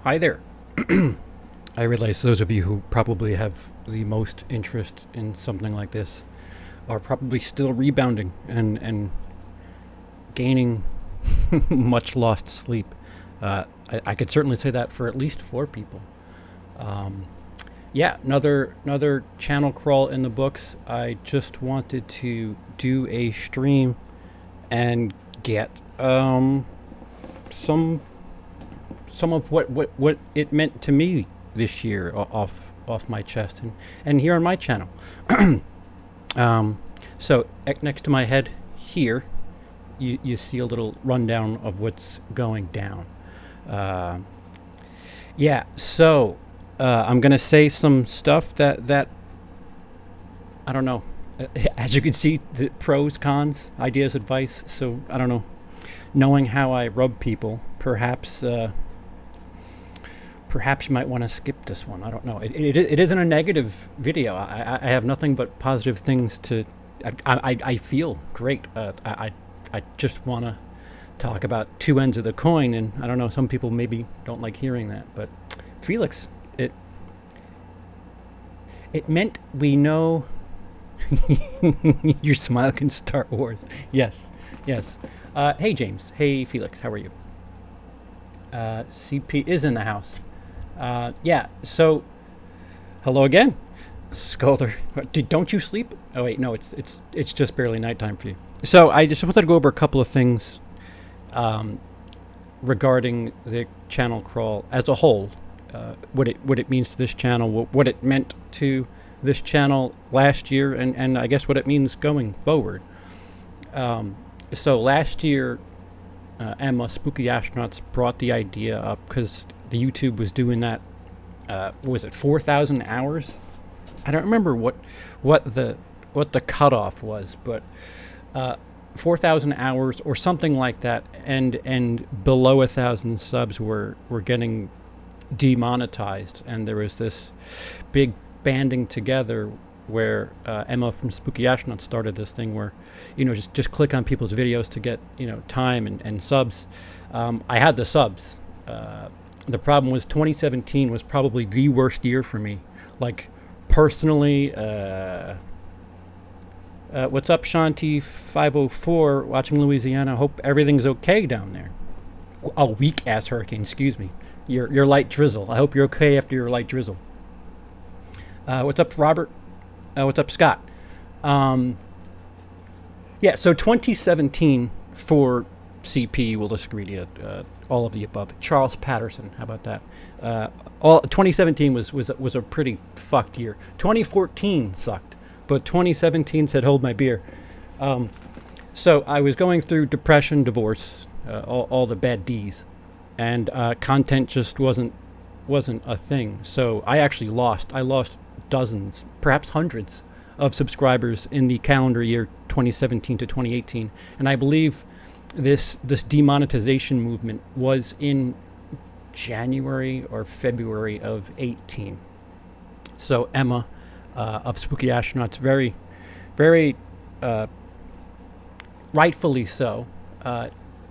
Hi there. I realize those of you who probably have the most interest in something like this are probably still rebounding and gaining much lost sleep. I could certainly say that for at least 4 people. Um, yeah, another channel crawl in the books. I just wanted to do a stream and get some some of what it meant to me this year off my chest and here on my channel. um, so next to my head here, you see a little rundown of what's going down. Uh, yeah, so I'm gonna say some stuff that I don't know. As you can see, the pros, cons, ideas, advice. So I don't know. Knowing how I rub people, perhaps you might want to skip this one. I don't know. It isn't a negative video. I have nothing but positive things to. I feel great. I just want to talk about two ends of the coin, and I don't know. Some people maybe don't like hearing that, but Felix, it meant we know. Your smile can start wars. Yes. Hey James. Hey Felix. How are you? CP is in the house. Yeah. So, hello again, Scolder. Don't you sleep? Oh wait, no. It's just barely nighttime for you. So I just wanted to go over a couple of things regarding the channel crawl as a whole. What it means to this channel. What it meant to this channel last year, and I guess what it means going forward. So last year, Emma Spooky Astronauts brought the idea up because the YouTube was doing that. What was it 4,000 hours? I don't remember what the cutoff was, but 4,000 hours or something like that, and below 1,000 subs were getting demonetized, and there was this big banding together where Emma from Spooky Astronaut started this thing where, just click on people's videos to get, time and subs. I had the subs. The problem was 2017 was probably the worst year for me. Like, personally, what's up, Shanti504, watching Louisiana. Hope everything's okay down there. A weak-ass hurricane, excuse me. Your light drizzle. I hope you're okay after your light drizzle. What's up, Robert? What's up, Scott? Yeah, so 2017 for CP, WILIscredia, all of the above. Charles Patterson, how about that? 2017 was a pretty fucked year. 2014 sucked, but 2017 said, hold my beer. So I was going through depression, divorce, all the bad D's, and content just wasn't a thing. So I actually lost dozens, perhaps hundreds of subscribers in the calendar year 2017 to 2018. And I believe this demonetization movement was in January or February of 18. So Emma of Spooky Astronauts, very, very rightfully so,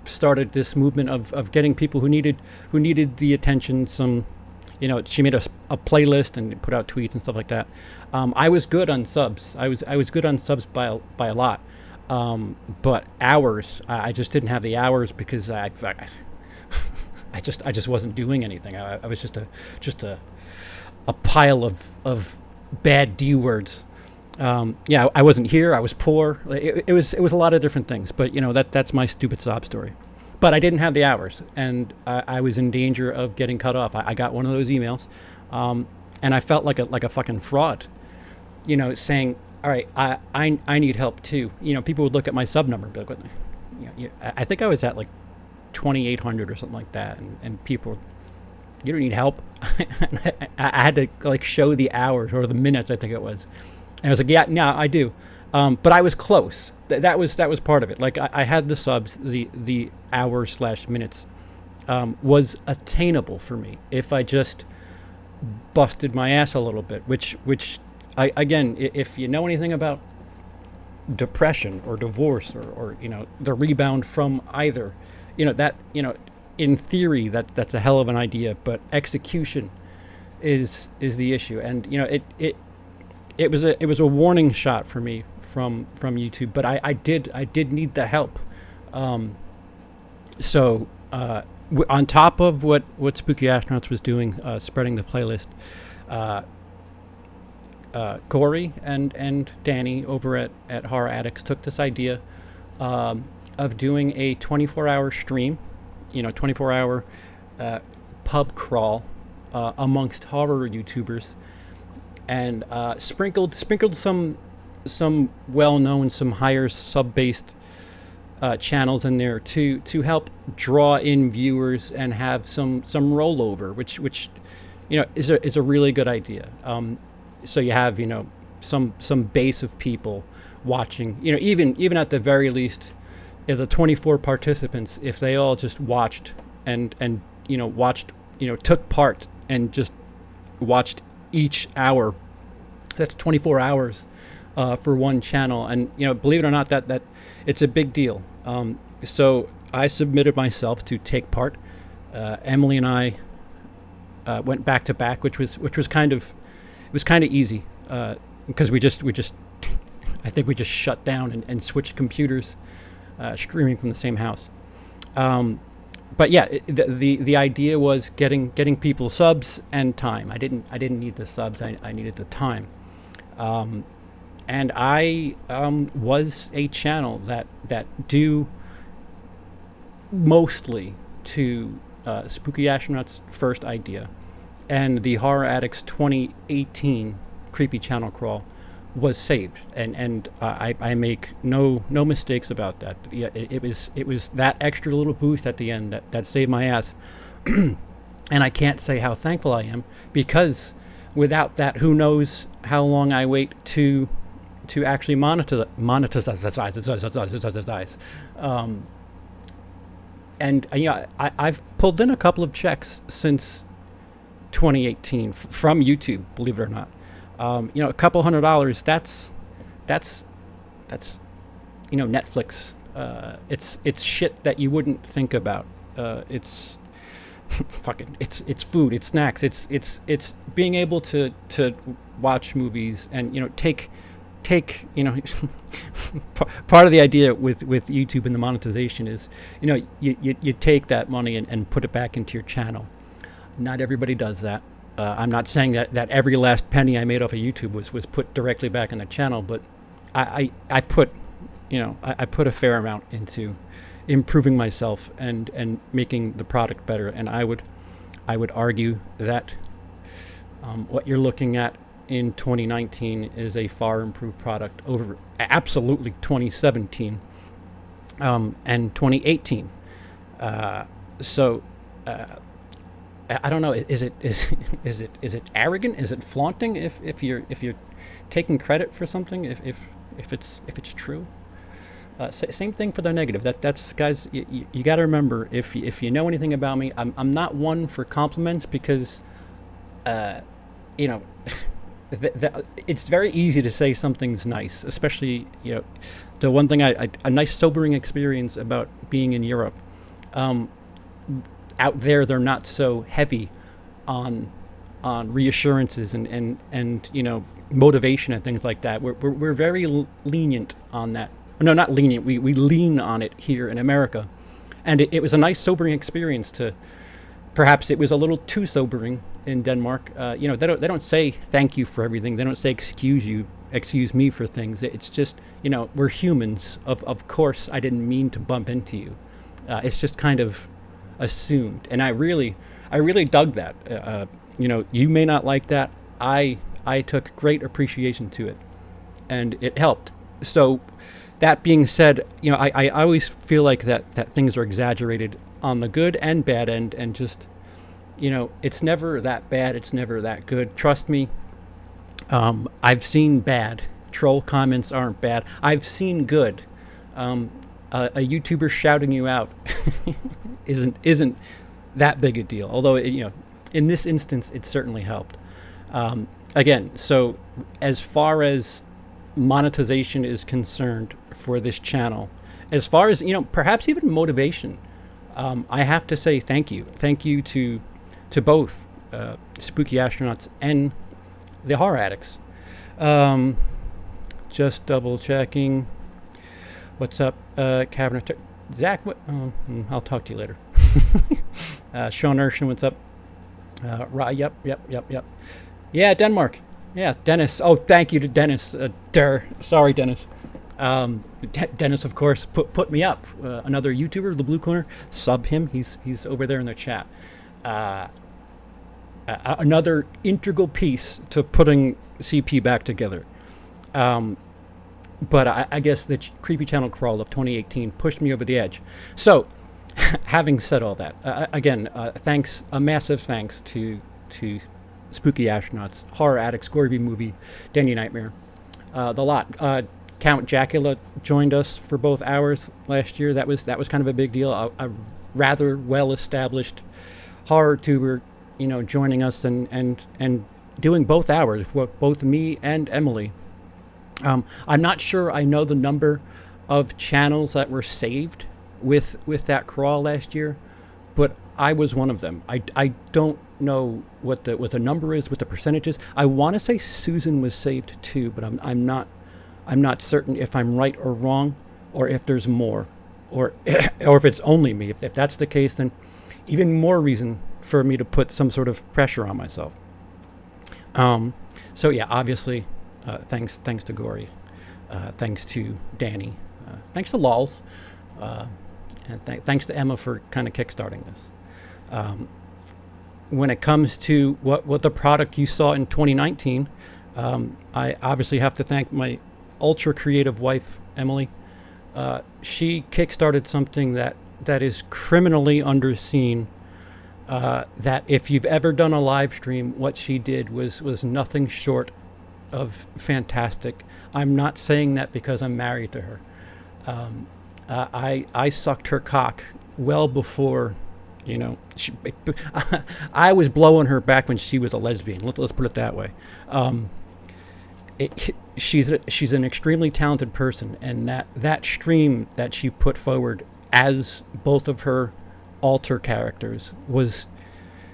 started this movement of getting people who needed the attention. She made a playlist and put out tweets and stuff like that. I was good on subs. I was good on subs by a lot. But hours, I just didn't have the hours because I just wasn't doing anything. I was just a pile of bad D words. Yeah, I wasn't here. I was poor. It was a lot of different things. But that's my stupid sob story. But I didn't have the hours, and I was in danger of getting cut off. I got one of those emails, and I felt like a fucking fraud, saying, all right, I need help too. People would look at my sub number and be like, what? I think I was at like 2,800 or something like that, and people, you don't need help. I had to like show the hours or the minutes, I think it was, and I was like, yeah, no, I do. But I was close. That was part of it. Like I had the subs, the hours/minutes was attainable for me if I just busted my ass a little bit. Which again, if you know anything about depression or divorce or the rebound from either, in theory, that's a hell of an idea, but execution is the issue. And it was a warning shot for me from YouTube, but I did need the help. So on top of what Spooky Astronauts was doing, spreading the playlist, Corey and Danny over at Horror Addicts took this idea of doing a 24-hour stream, 24-hour pub crawl amongst horror YouTubers, and sprinkled some well-known, some higher sub-based channels in there to help draw in viewers and have some rollover, which is a really good idea. So you have some base of people watching. Even at the very least, the 24 participants, if they all just watched and took part and just watched each hour, that's 24 hours for one channel. And believe it or not, that it's a big deal. So I submitted myself to take part. Emily and I went back to back, which was kind of easy because we just I think we just shut down and switched computers, streaming from the same house. But yeah, the idea was getting people subs and time. I didn't need the subs. I needed the time. And I was a channel that due mostly to Spooky Astronaut's first idea, and the Horror Addicts 2018 Creepy Channel Crawl was saved, and I make no mistakes about that. But yeah, it was that extra little boost at the end that saved my ass, and I can't say how thankful I am, because without that, who knows how long I wait to actually monetize. And I've pulled in a couple of checks since 2018 from YouTube, believe it or not. A couple $100. That's Netflix. It's shit that you wouldn't think about. It's it's food, it's snacks, it's being able to watch movies and take part of the idea with YouTube and the monetization is you take that money and put it back into your channel. Not everybody does that. I'm not saying that every last penny I made off of YouTube was put directly back in the channel, but I put a fair amount into improving myself and making the product better. And I would argue that what you're looking at in 2019 is a far improved product over absolutely 2017 and 2018. So I don't know. Is it arrogant? Is it flaunting if you're taking credit for something if it's true? Same thing for the negative. That's guys. You got to remember, if you know anything about me, I'm not one for compliments, because it's very easy to say something's nice, especially the one thing a nice sobering experience about being in Europe. Out there, they're not so heavy on reassurances and motivation and things like that. We're very lenient on that. No, not lenient. We lean on it here in America, and it was a nice sobering experience. Perhaps it was a little too sobering in Denmark. They don't say thank you for everything. They don't say excuse me for things. It's just we're humans. Of course, I didn't mean to bump into you. It's just kind of assumed, and I really dug that. You may not like that. I took great appreciation to it, and it helped. So that being said, I always feel like that things are exaggerated on the good and bad end, and just it's never that bad, it's never that good. Trust me. I've seen bad. Troll comments aren't bad. I've seen good. A YouTuber shouting you out isn't that big a deal. Although in this instance, it certainly helped. Again, so as far as monetization is concerned for this channel, as far as perhaps even motivation, I have to say thank you. Thank you to both Spooky Astronauts and the Horror Addicts. Just double checking. What's up, Cavern? Zach, what? I'll talk to you later. Sean Urshan, what's up? Yep. Yeah, Denmark. Yeah, Dennis. Oh, thank you to Dennis. Sorry, Dennis. Dennis, of course, put me up. Another YouTuber, the Blue Corner. Sub him. He's over there in the chat. Another integral piece to putting CP back together. But I guess the Creepy Channel crawl of 2018 pushed me over the edge. So, having said all that, again, thanks, a massive thanks to Spooky Astronauts, Horror Addicts, Gory Movie, Danny Nightmare, the lot. Count Jacula joined us for both hours last year. That was kind of a big deal. A rather well-established horror tuber, joining us and doing both hours, both me and Emily. I'm not sure I know the number of channels that were saved with that crawl last year, but I was one of them. I don't know what the number is, what the percentage is. I want to say Susan was saved too, but I'm not certain if I'm right or wrong, or if there's more, or if it's only me. If that's the case, then even more reason for me to put some sort of pressure on myself. So yeah, obviously, thanks to Gory, thanks to Danny, thanks to Lols, and thanks to Emma for kind of kickstarting this. When it comes to what the product you saw in 2019, I obviously have to thank my ultra creative wife, Emily. She kickstarted something that is criminally underseen. That if you've ever done a live stream, what she did was nothing short of fantastic. I'm not saying that because I'm married to her. I sucked her cock well before, I was blowing her back when she was a lesbian. Let's put it that way. She's an extremely talented person, and that stream that she put forward as both of her alter characters was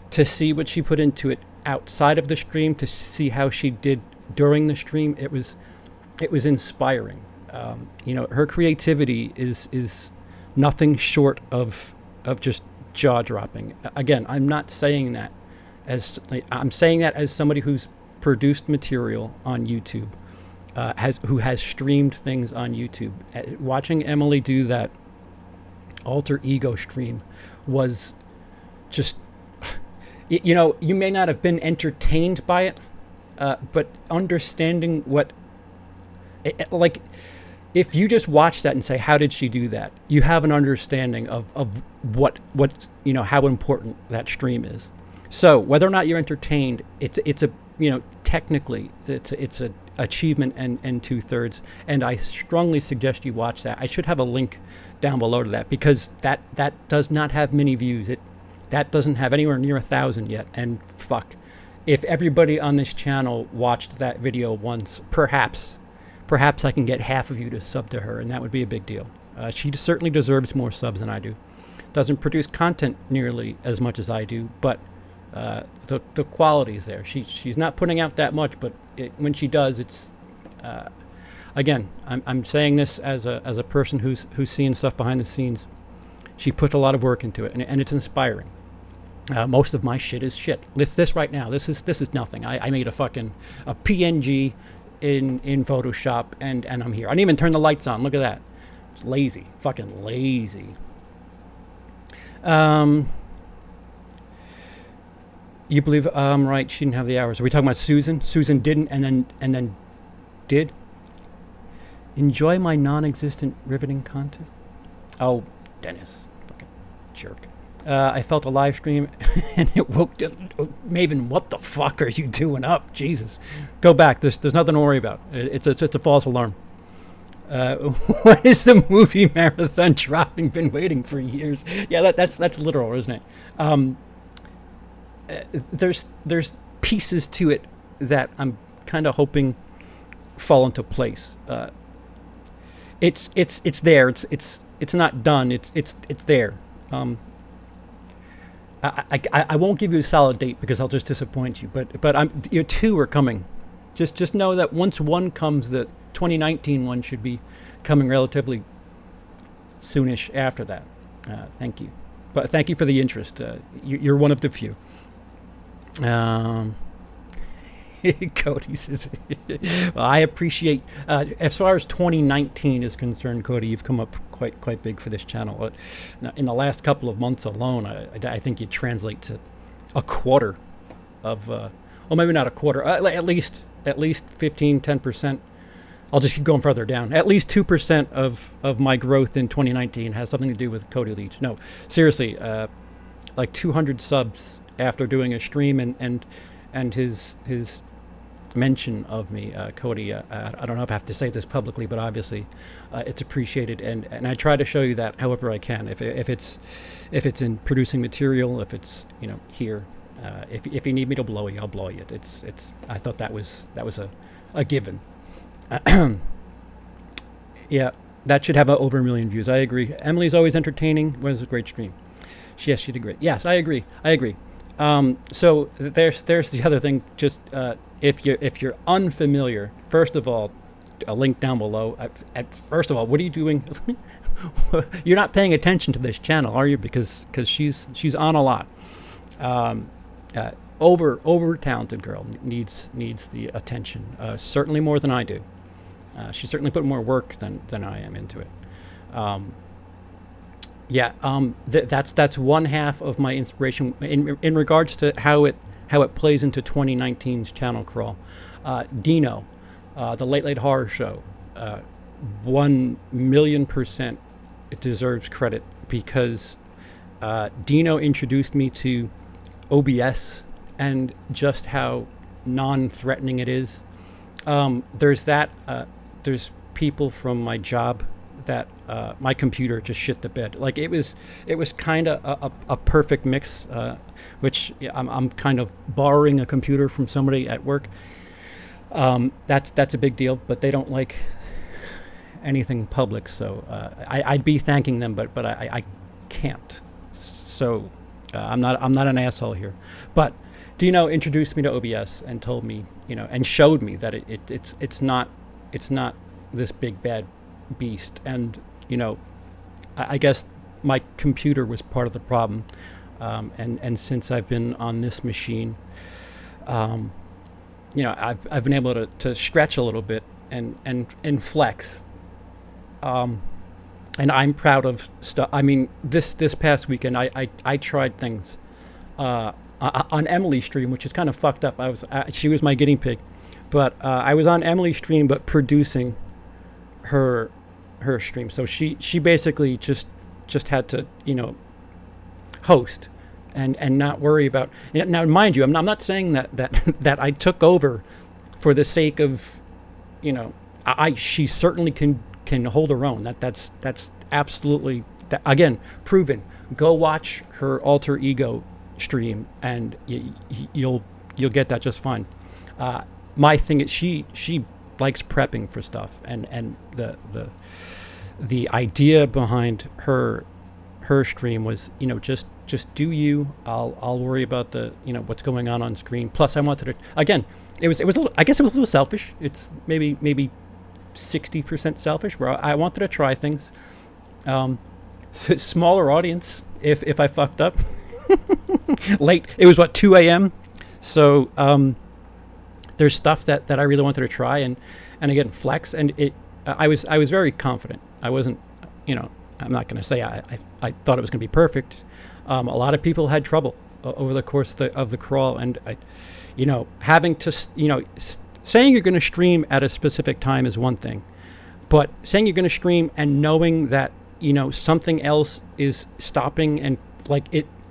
to see what she put into it outside of the stream, to see how she did during the stream. It was inspiring. Her creativity is nothing short of just jaw-dropping. Again, I'm not saying that I'm saying that as somebody who's produced material on YouTube, who has streamed things on YouTube. Watching Emily do that alter ego stream was just, you may not have been entertained by it, but understanding if you just watch that and say, how did she do that? You have an understanding of what how important that stream is. So whether or not you're entertained, it's a technically it's a achievement and 2/3, and I strongly suggest you watch that. I should have a link down below to that, because that does not have many views. That doesn't have anywhere near 1,000 yet, and fuck, if everybody on this channel watched that video once, perhaps I can get half of you to sub to her, and that would be a big deal. She certainly deserves more subs than I do. Doesn't produce content nearly as much as I do, but the quality is there. She's not putting out that much, but when she does, it's again, I'm saying this as a person who's seeing stuff behind the scenes. She put a lot of work into it, and it's inspiring. Most of my shit is shit. This right now, this is nothing. I made a PNG in Photoshop, and I'm here. I didn't even turn the lights on. Look at that. It's lazy, fucking lazy. You believe I'm right? She didn't have the hours. Are we talking about Susan? Susan didn't, and then did. Enjoy my non-existent riveting content. Oh, Dennis, fucking jerk. I felt a live stream and it woke Maven. What the fuck are you doing up? Jesus, go back. There's nothing to worry about. It's a false alarm. When is the movie marathon dropping? Been waiting for years. Yeah, that's literal, isn't it? There's pieces to it that I'm kind of hoping fall into place. It's there. It's not done. It's there. I won't give you a solid date because I'll just disappoint you. But two are coming. Just know that once one comes, the 2019 one should be coming relatively soonish after that. Thank you, but thank you for the interest. You're one of the few. Cody says, well, I appreciate, as far as 2019 is concerned, Cody, you've come up quite big for this channel. In the last couple of months alone, I think you translate to a quarter of, well, maybe not a quarter, at least 15, 10%. I'll just keep going further down. At least 2% of my growth in 2019 has something to do with Cody Leach. No, seriously, like 200 subs after doing a stream and his mention of me, Cody. I don't know if I have to say this publicly, but obviously it's appreciated, and I try to show you that however I can. If it's in producing material, if it's here, if you need me to blow you, I'll blow you. It's. I thought that was a given. Yeah, that should have over 1 million views. I agree. Emily's always entertaining. It was a great stream. Yes, she did great. Yes, I agree. So there's the other thing. Just if you're unfamiliar, first of all, a link down below. First of all, what are you doing? You're not paying attention to this channel, are you? Because she's on a lot. Over talented girl needs the attention. Certainly more than I do. She certainly put more work than I am into it. That's one half of my inspiration in regards to how it plays into 2019's channel crawl. Dino, the Late Horror Show, 1,000,000% it deserves credit because Dino introduced me to OBS and just how non-threatening it is. There's there's people from my job that my computer just shit the bed. Like it was kind of a perfect mix, which I'm kind of borrowing a computer from somebody at work. That's a big deal, but they don't like anything public, so I'd be thanking them, but I can't. So I'm not an asshole here, but Dino introduced me to OBS and told me, and showed me that it's not this big bad beast. And I guess my computer was part of the problem, and since I've been on this machine, I've been able to stretch a little bit and flex, and I'm proud of stuff. I mean, this past weekend I tried things on Emily's stream, which is kind of fucked up. She was my guinea pig, but I was on Emily's stream, but producing her stream. So she basically just had to host and not worry about. Now, mind you, I'm not saying that I took over for the sake of she certainly can hold her own. That's absolutely again proven. Go watch her alter ego stream and you'll get that just fine. My thing is she likes prepping for stuff, and the idea behind her stream was just do you. I'll worry about the what's going on screen. Plus I wanted to, again, it was a little, I guess it was a little selfish. It's maybe 60% selfish, where I wanted to try things. Smaller audience if I fucked up. Late, it was 2 a.m. So there's stuff that I really wanted to try and again flex, and I was very confident. I wasn't, I'm not going to say I thought it was going to be perfect. A lot of people had trouble over the course of the crawl, and having to saying you're going to stream at a specific time is one thing, but saying you're going to stream and knowing that something else is stopping and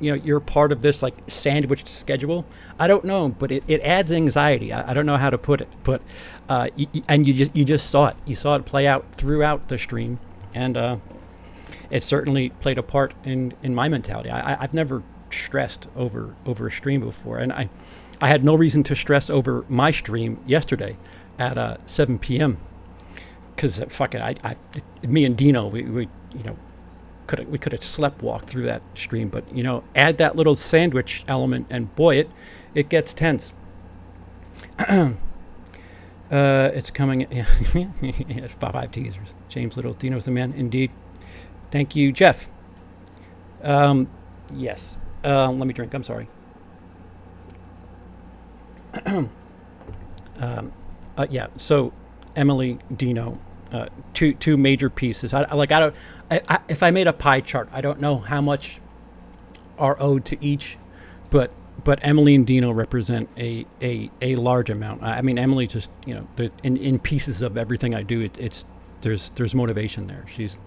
you're part of this sandwiched schedule. I don't know, but it adds anxiety. I don't know how to put it, but and you just saw it. You saw it play out throughout the stream, and it certainly played a part in my mentality. I've never stressed over a stream before, and I had no reason to stress over my stream yesterday at 7 p.m. because fuck it, me and Dino, we we could have slept walked through that stream, but add that little sandwich element, and boy, it gets tense. It's coming. Yeah, 5 teasers. James Little, Dino's the man, indeed. Thank you, Jeff. Yes. Let me drink. I'm sorry. Yeah. So, Emily, Dino, two major pieces. If I made a pie chart, I don't know how much are owed to each, but Emily and Dino represent a large amount. I mean, Emily just in pieces of everything I do, there's motivation there. She's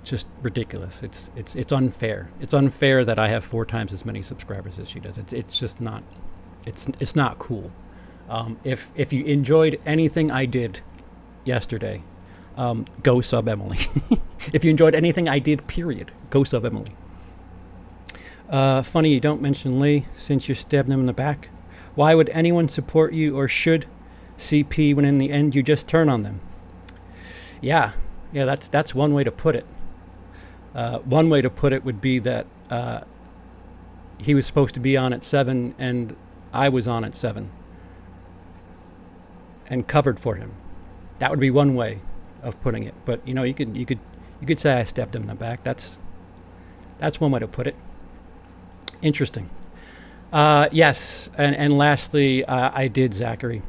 just ridiculous. It's unfair. It's unfair that I have 4 times as many subscribers as she does. It's just not. It's not cool. If you enjoyed anything I did yesterday, go sub Emily. If you enjoyed anything I did, period, go sub Emily. Funny you don't mention Lee since you stabbed him in the back. Why would anyone support you or should CP when in the end you just turn on them? Yeah, that's one way to put it. One way to put it would be that he was supposed to be on at 7 and I was on at 7 and covered for him. That would be one way of putting it. But you could say I stabbed him in the back. That's one way to put it. Interesting. Yes, and lastly, I did Zachary.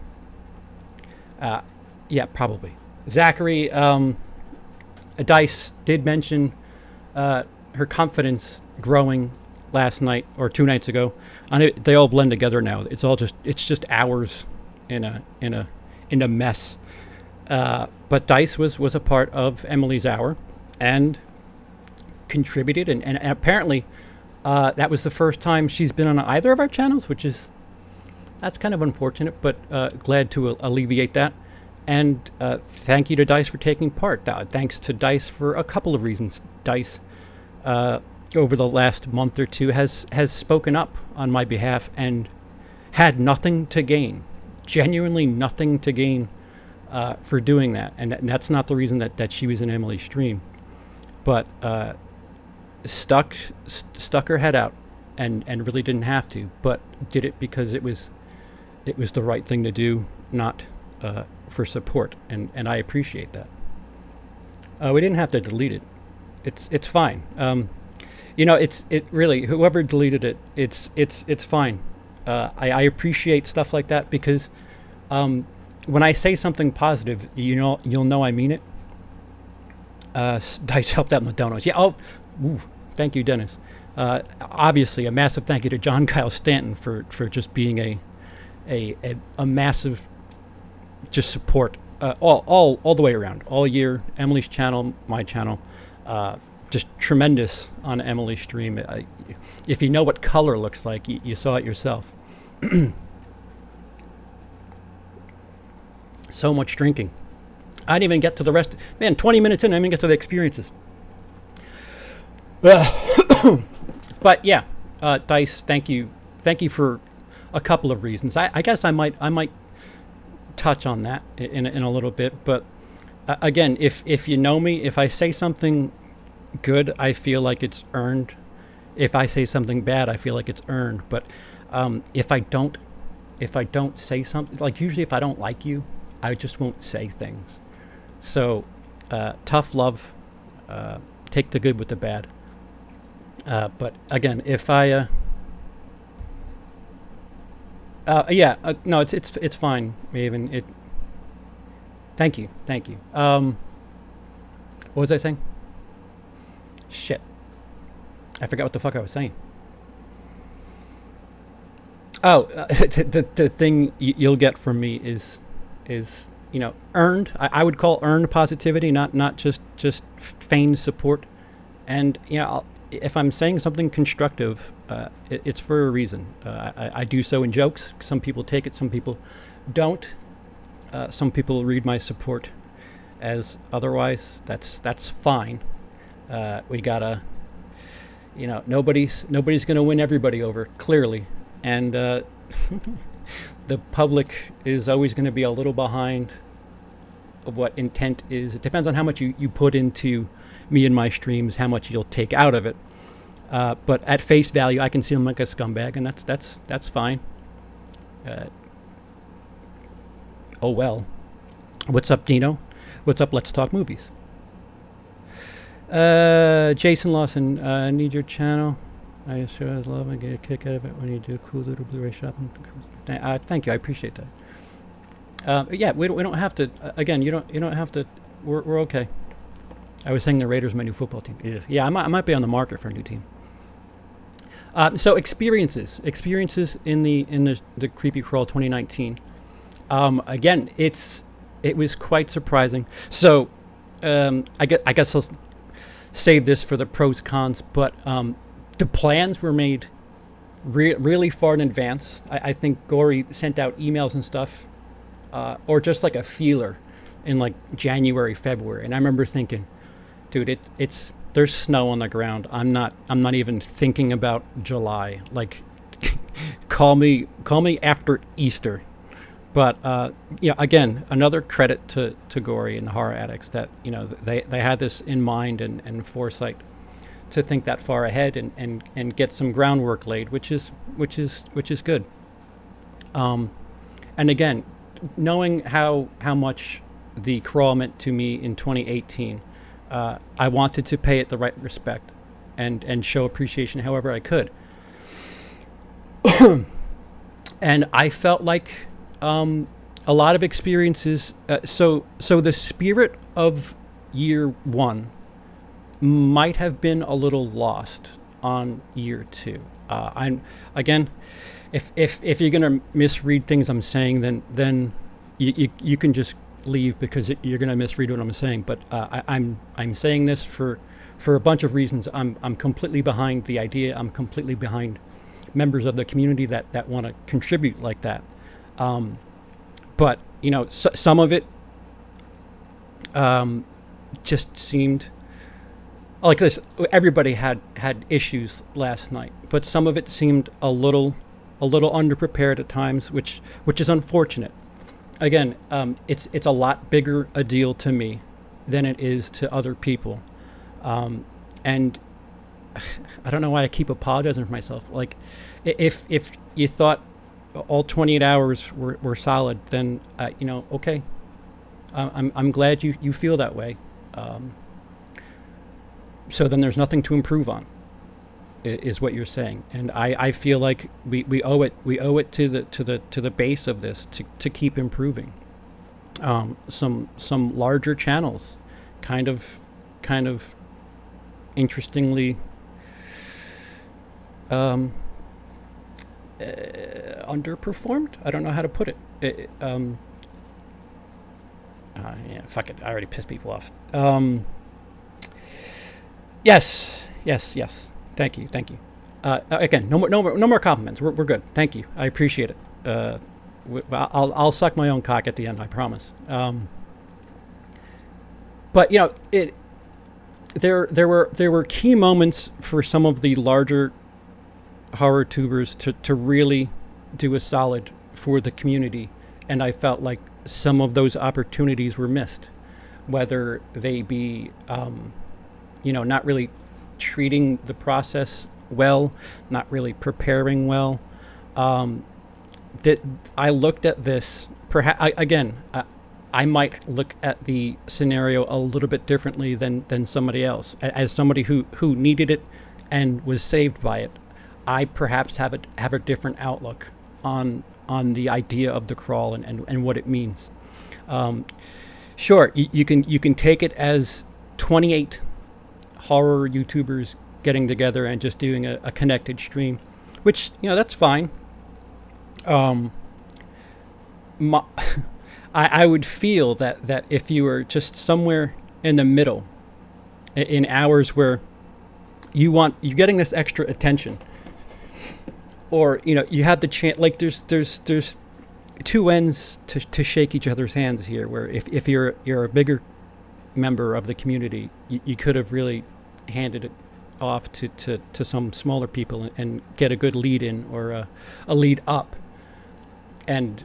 Yeah, probably. Zachary, Dice did mention her confidence growing last night or 2 nights ago. They all blend together now. It's just hours in a mess. But Dice was a part of Emily's hour and contributed, and apparently that was the first time she's been on either of our channels, that's kind of unfortunate, but glad to alleviate that. And thank you to Dice for taking part. Thanks to Dice for a couple of reasons. Dice, over the last month or two, has spoken up on my behalf and had nothing to gain, genuinely nothing to gain for doing that. And that's not the reason that she was in Emily's stream, but stuck her head out and really didn't have to, but did it because it was the right thing to do, not for support, and I appreciate that. We didn't have to delete it. It's fine. It really, whoever deleted it, it's fine. I appreciate stuff like that because when I say something positive, you'll know I mean it. Dice helped out in the donuts. Yeah. Oh, thank you, Dennis. Obviously, a massive thank you to John Kyle Stanton for just being a massive just support all the way around, all year. Emily's channel, my channel, just tremendous on Emily's stream. If you know what color looks like, you saw it yourself. So much drinking. I didn't even get to the rest. Man, 20 minutes in, I didn't even get to the experiences. But yeah, Dice, thank you for a couple of reasons. I guess I might touch on that in a little bit. But again, if you know me, if I say something good, I feel like it's earned. If I say something bad, I feel like it's earned. But if I don't say something, like usually if I don't like you, I just won't say things. So tough love. Take the good with the bad. But again, if I no, it's fine, Maven. Thank you. What was I saying? Shit, I forgot what the fuck I was saying. Oh, the thing you'll get from me is earned. I would call earned positivity, not just feigned support. And if I'm saying something constructive, it's for a reason. I do so in jokes. Some people take it, some people don't. Some people read my support as otherwise. That's fine. We gotta, nobody's gonna win everybody over, clearly, and the public is always going to be a little behind what intent is. It depends on how much you put into me and my streams, how much you'll take out of it. But at face value, I can see him like a scumbag, and that's fine. Oh well. What's up, Dino? What's up? Let's talk movies. Jason Lawson, I need your channel. I sure as love. I get a kick out of it when you do cool little Blu-ray shopping. Thank you. I appreciate that. Yeah, we don't have to. Again, you don't have to. We're okay. I was saying the Raiders are my new football team. Yeah, I might be on the market for a new team. So experiences in the Creepy Crawl 2019. Again, it was quite surprising. So I guess I'll save this for the pros cons, but the plans were made really far in advance. I think Gory sent out emails and stuff, or just like a feeler in like January, February, and I remember thinking, dude, there's snow on the ground. I'm not even thinking about July. Like, call me after Easter. But again, another credit to Gory and the Horror Addicts that they had this in mind and foresight to think that far ahead and get some groundwork laid, which is good. And again, knowing how much the crawl meant to me in 2018, I wanted to pay it the right respect and show appreciation however I could. And I felt like a lot of experiences. So the spirit of year one might have been a little lost on year two. I'm again, if you're gonna misread things I'm saying, then you can just leave because you're gonna misread what I'm saying. But I'm saying this for a bunch of reasons. I'm completely behind the idea. I'm completely behind members of the community that want to contribute like that. But some of it just seemed like this. Everybody had issues last night, but some of it seemed a little underprepared at times, which is unfortunate. Again, it's a lot bigger a deal to me than it is to other people, and I don't know why I keep apologizing for myself. Like, if you thought all 28 hours were solid, then okay. I'm glad you feel that way. So then there's nothing to improve on, is what you're saying, and I feel like we owe it to the base of this to keep improving. Some larger channels, kind of interestingly. Underperformed. I don't know how to put it. Yeah, fuck it. I already pissed people off. Yes. Thank you. Again, no more compliments. We're good. Thank you. I appreciate it. I'll suck my own cock at the end. I promise. But there were key moments for some of the larger horror tubers to really do a solid for the community, and I felt like some of those opportunities were missed, whether they be not really treating the process well, not really preparing well. That I looked at this, perhaps I might look at the scenario a little bit differently than somebody else. As somebody who needed it and was saved by it, I perhaps have a different outlook on the idea of the crawl and what it means. Sure, you can take it as 28 horror YouTubers getting together and just doing a connected stream, which that's fine. I would feel that if you were just somewhere in the middle, in hours where you're getting this extra attention, or you have the chance, like there's two ends to shake each other's hands here. Where if you're a bigger member of the community, you could have really handed it off to some smaller people and get a good lead in or a lead up, and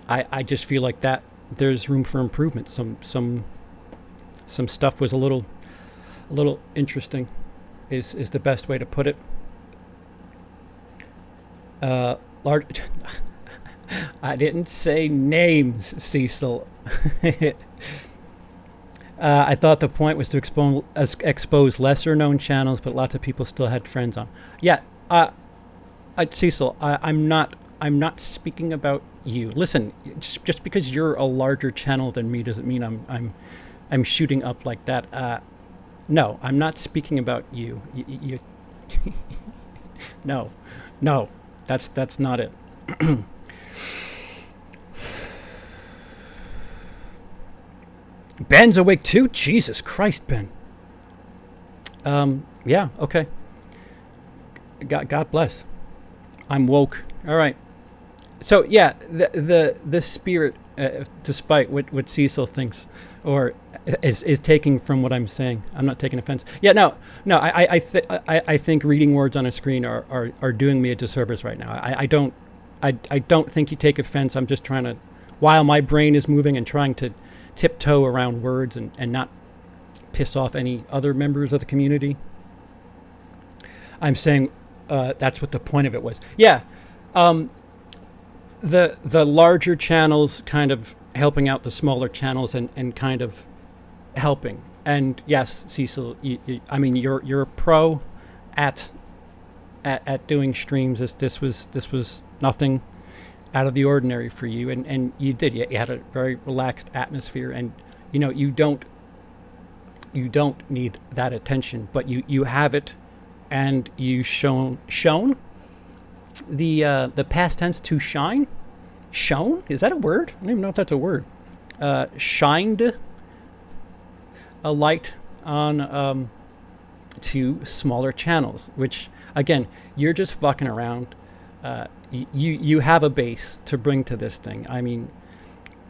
I just feel like that there's room for improvement. Some stuff was a little interesting, is the best way to put it. Large. I didn't say names, Cecil. I thought the point was to expose lesser known channels, but lots of people still had friends on. Yeah, Cecil, I'm not speaking about you. Listen, just because you're a larger channel than me doesn't mean I'm shooting up like that. No, I'm not speaking about you. You no, that's not it. Ben's awake too? Jesus Christ, Ben. Yeah, okay. God bless. I'm woke. All right. So yeah, the spirit, despite what Cecil thinks, or is taking from what I'm saying. I'm not taking offense. Yeah, no. I think reading words on a screen are doing me a disservice right now. I don't think you take offense. I'm just trying to, while my brain is moving and trying to tiptoe around words and not piss off any other members of the community. I'm saying that's what the point of it was. Yeah, the larger channels kind of helping out the smaller channels and kind of helping. And yes, Cecil, you're a pro at doing streams. This was nothing out of the ordinary for you, and you had a very relaxed atmosphere, and you don't need that attention, but you have it, and you shown the past tense to shine. Shown, is that a word? I don't even know if that's a word. Shined a light on to smaller channels, which again, you're just fucking around. You have a base to bring to this thing. I mean,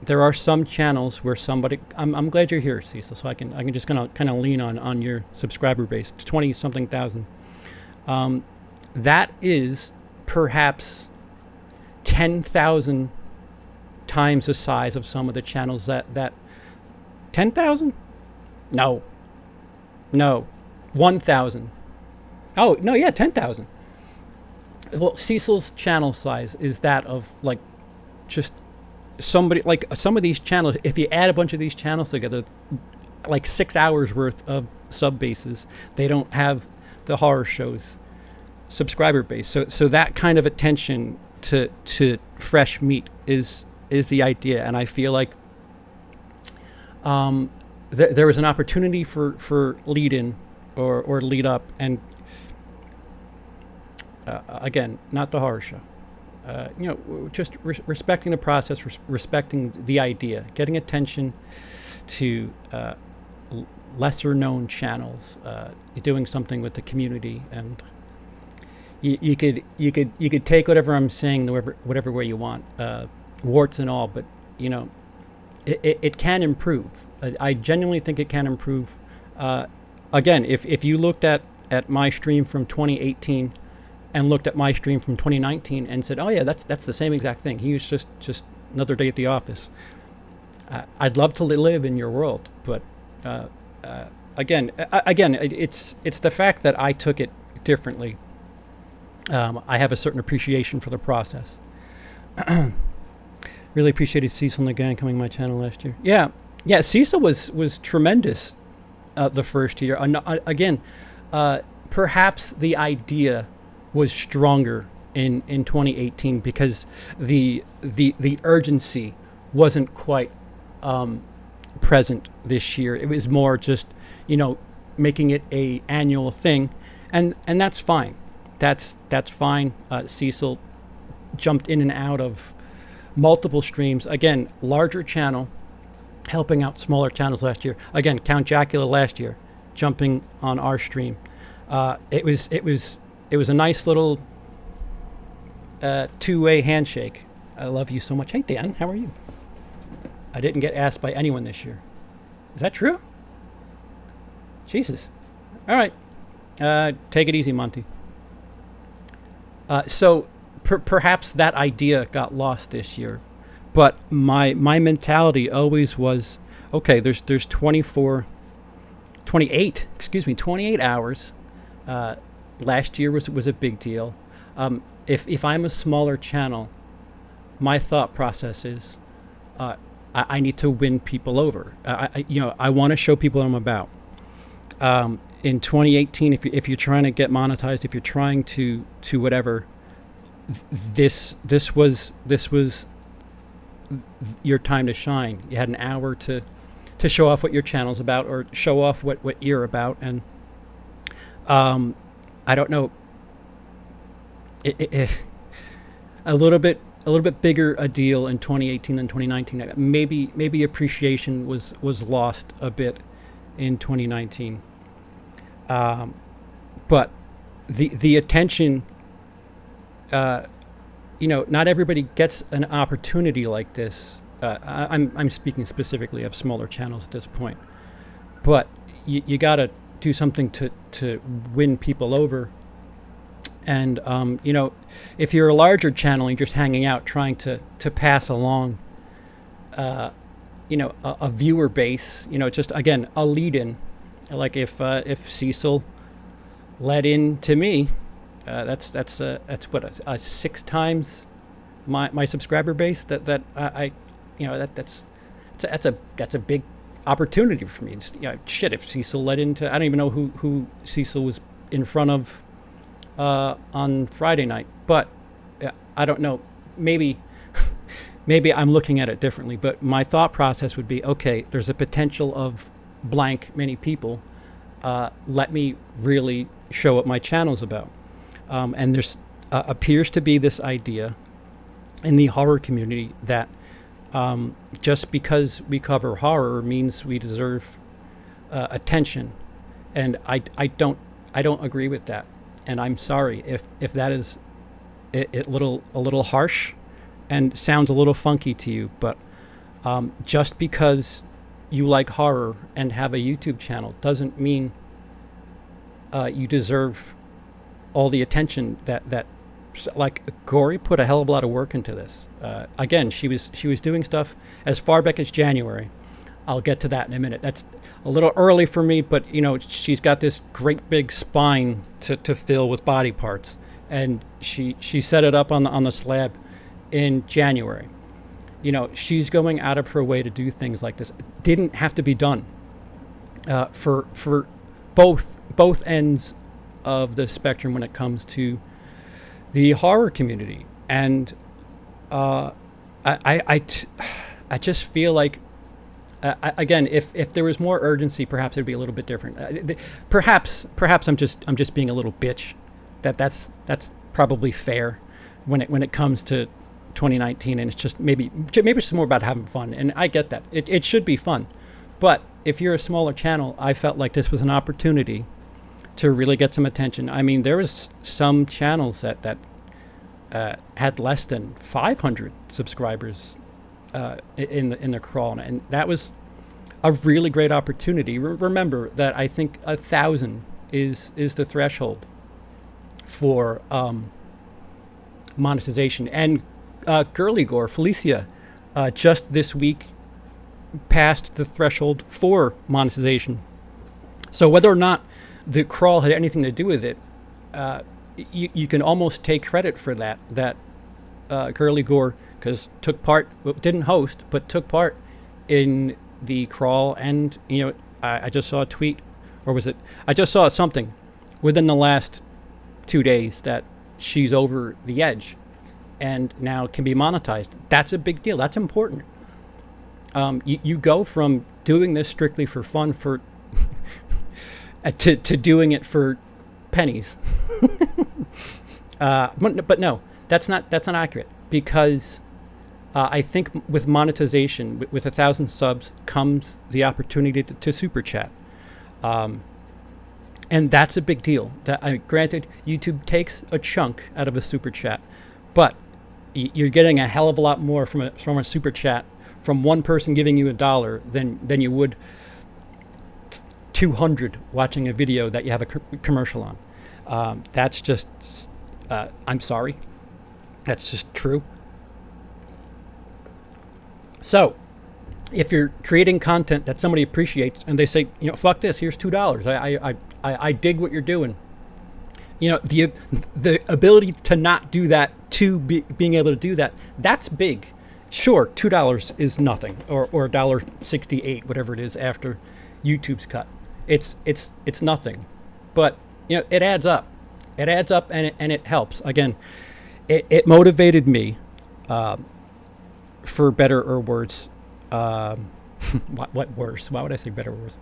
there are some channels where somebody. I'm glad you're here, Cecil. So I can just kind of lean on your subscriber base, 20-something thousand. That is perhaps 10,000 times the size of some of the channels that 10,000? No, 1,000. Oh no, yeah, 10,000. Well, Cecil's channel size is that of like just somebody, like some of these channels. If you add a bunch of these channels together, like 6 hours worth of sub bases, they don't have the horror shows subscriber base. So that kind of attention to fresh meat is the idea, and I feel like there was an opportunity for lead in or lead up, and again, not the horror show. Just respecting the process, respecting the idea, getting attention to lesser known channels, doing something with the community, and you could take whatever I'm saying whatever way you want, warts and all, but it can improve. I genuinely think it can improve. Again, if you looked at my stream from 2018 and looked at my stream from 2019 and said, oh yeah, that's the same exact thing, he was just another day at the office, I'd love to live in your world, but again, it's the fact that I took it differently. I have a certain appreciation for the process. Really appreciated Cecil and the gang coming to my channel last year. Yeah, Cecil was tremendous the first year. Again, perhaps the idea was stronger in 2018 because the urgency wasn't quite present this year. It was more just making it a annual thing, and that's fine. That's fine. Cecil jumped in and out of multiple streams. Again, larger channel, helping out smaller channels last year. Again, Count Jacula last year, jumping on our stream. It was a nice little two-way handshake. I love you so much. Hey Dan, how are you? I didn't get asked by anyone this year. Is that true? Jesus. All right. Take it easy, Monty. So perhaps that idea got lost this year, But my mentality always was, okay, there's 28 hours. Last year was a big deal. If I'm a smaller channel, my thought process is, I need to win people over. I want to show people what I'm about. In 2018, if you're trying to get monetized, if you're trying to whatever, this was your time to shine. You had an hour to show off what your channel's about, or show off what you're about. And I don't know, a little bit bigger a deal in 2018 than 2019. Maybe appreciation was lost a bit in 2019. But the attention, not everybody gets an opportunity like this. I'm speaking specifically of smaller channels at this point, but you got to do something to win people over. And if you're a larger channel, you're just hanging out trying to pass along a viewer base, just again a lead in, like if Cecil led in to me, that's what a 6 times my subscriber base. That's a big opportunity for me. Shit, if Cecil led into, I don't even know who Cecil was in front of on Friday night, but I don't know, maybe I'm looking at it differently, but my thought process would be, okay, there's a potential of blank many people, let me really show what my channel's about. And there's appears to be this idea in the horror community that just because we cover horror means we deserve attention, and I don't agree with that. And I'm sorry if that is a little harsh and sounds a little funky to you, but just because you like horror and have a YouTube channel doesn't mean you deserve all the attention that like Gory put a hell of a lot of work into this. Again, she was doing stuff as far back as January. I'll get to that in a minute. That's a little early for me, but she's got this great big spine to fill with body parts, and she set it up on the slab in January. She's going out of her way to do things like this. Didn't have to be done for both ends of the spectrum when it comes to the horror community. And I just feel like, again, if there was more urgency, perhaps it'd be a little bit different. Perhaps I'm just being a little bitch. That's probably fair when it comes to 2019, and it's just maybe it's more about having fun, and I get that it should be fun. But if you're a smaller channel, I felt like this was an opportunity to really get some attention. I mean, there was some channels that had less than 500 subscribers in the crawl, and that was a really great opportunity. Remember that I think 1,000 is the threshold for monetization. And Girly Gore, Felicia, just this week passed the threshold for monetization. So whether or not the crawl had anything to do with it, you can almost take credit for that Girly Gore, because took part, didn't host, but took part in the crawl. And I just saw a tweet, or was it, I just saw something within the last 2 days that she's over the edge and now can be monetized. That's a big deal. That's important. You go from doing this strictly for fun to doing it for pennies. But no, that's not accurate, because I think with monetization, with 1,000 subs, comes the opportunity to super chat. And that's a big deal. Granted, YouTube takes a chunk out of a super chat, but you're getting a hell of a lot more from a super chat from one person giving you $1 than you would 200 watching a video that you have a commercial on. That's just, I'm sorry, that's just true. So if you're creating content that somebody appreciates and they say, fuck this, here's $2. I dig what you're doing. The ability to not do that, to being able to do that, that's big. Sure, $2 is nothing, or $1.68, whatever it is after YouTube's cut. It's nothing, but it adds up. It adds up, and it helps. Again, it motivated me, for better or worse. What worse? Why would I say better or worse?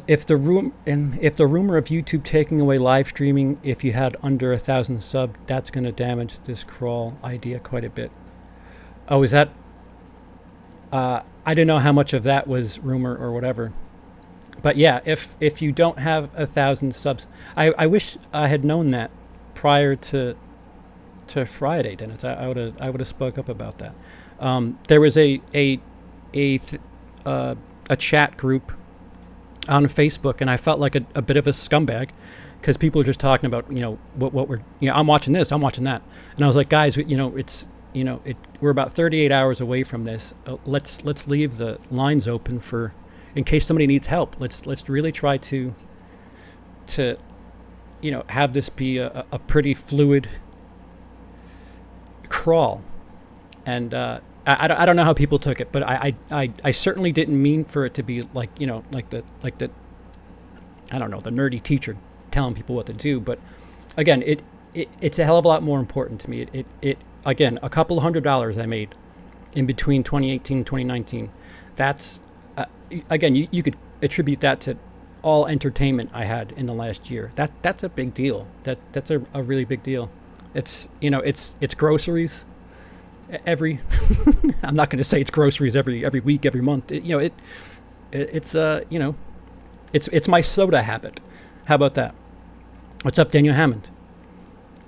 If the rumor of YouTube taking away live streaming if you had under 1,000 subs, that's going to damage this crawl idea quite a bit. Oh, is that? I didn't know how much of that was rumor or whatever. But yeah, if you don't have 1,000 subs, I wish I had known that prior to Friday, Dennis. I would have spoke up about that. There was a chat group on Facebook, and I felt like a bit of a scumbag because people are just talking about what we're I'm watching this, I'm watching that, and I was like, guys, we're about 38 hours away from this. Let's leave the lines open for in case somebody needs help. Let's really try to have this be a pretty fluid crawl. And I don't know how people took it, but I certainly didn't mean for it to be like the I don't know, the nerdy teacher telling people what to do. But again, it's a hell of a lot more important to me. It again, a couple $100 I made in between 2018 and 2019. That's again, you could attribute that to all entertainment I had in the last year. That's a big deal. That's a really big deal. It's it's groceries every I'm not going to say it's groceries every week, every month. It's my soda habit. How about that? What's up, Daniel Hammond?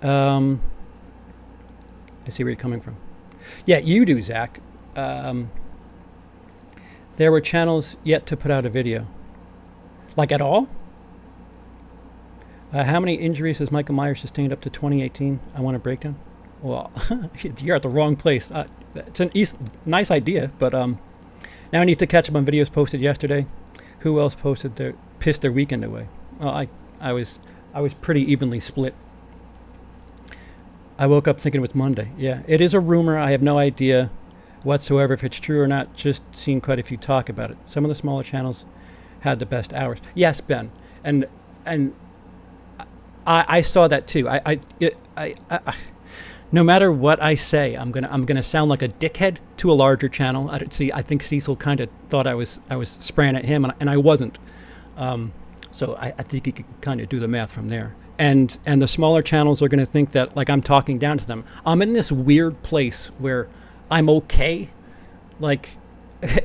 I see where you're coming from. Yeah, you do, Zach. There were channels yet to put out a video. Like at all? How many injuries has Michael Myers sustained up to 2018? I want a breakdown. Well, you're at the wrong place. It's a nice idea, but now I need to catch up on videos posted yesterday. Who else pissed their weekend away? Well, I was pretty evenly split. I woke up thinking it was Monday. Yeah, it is a rumor. I have no idea whatsoever if it's true or not. Just seen quite a few talk about it. Some of the smaller channels had the best hours. Yes, Ben, and I saw that too. I no matter what I say, I'm gonna sound like a dickhead to a larger channel. I think Cecil kind of thought I was spraying at him, and I wasn't. So I think you could kind of do the math from there. And the smaller channels are gonna think that like I'm talking down to them. I'm in this weird place where I'm okay, like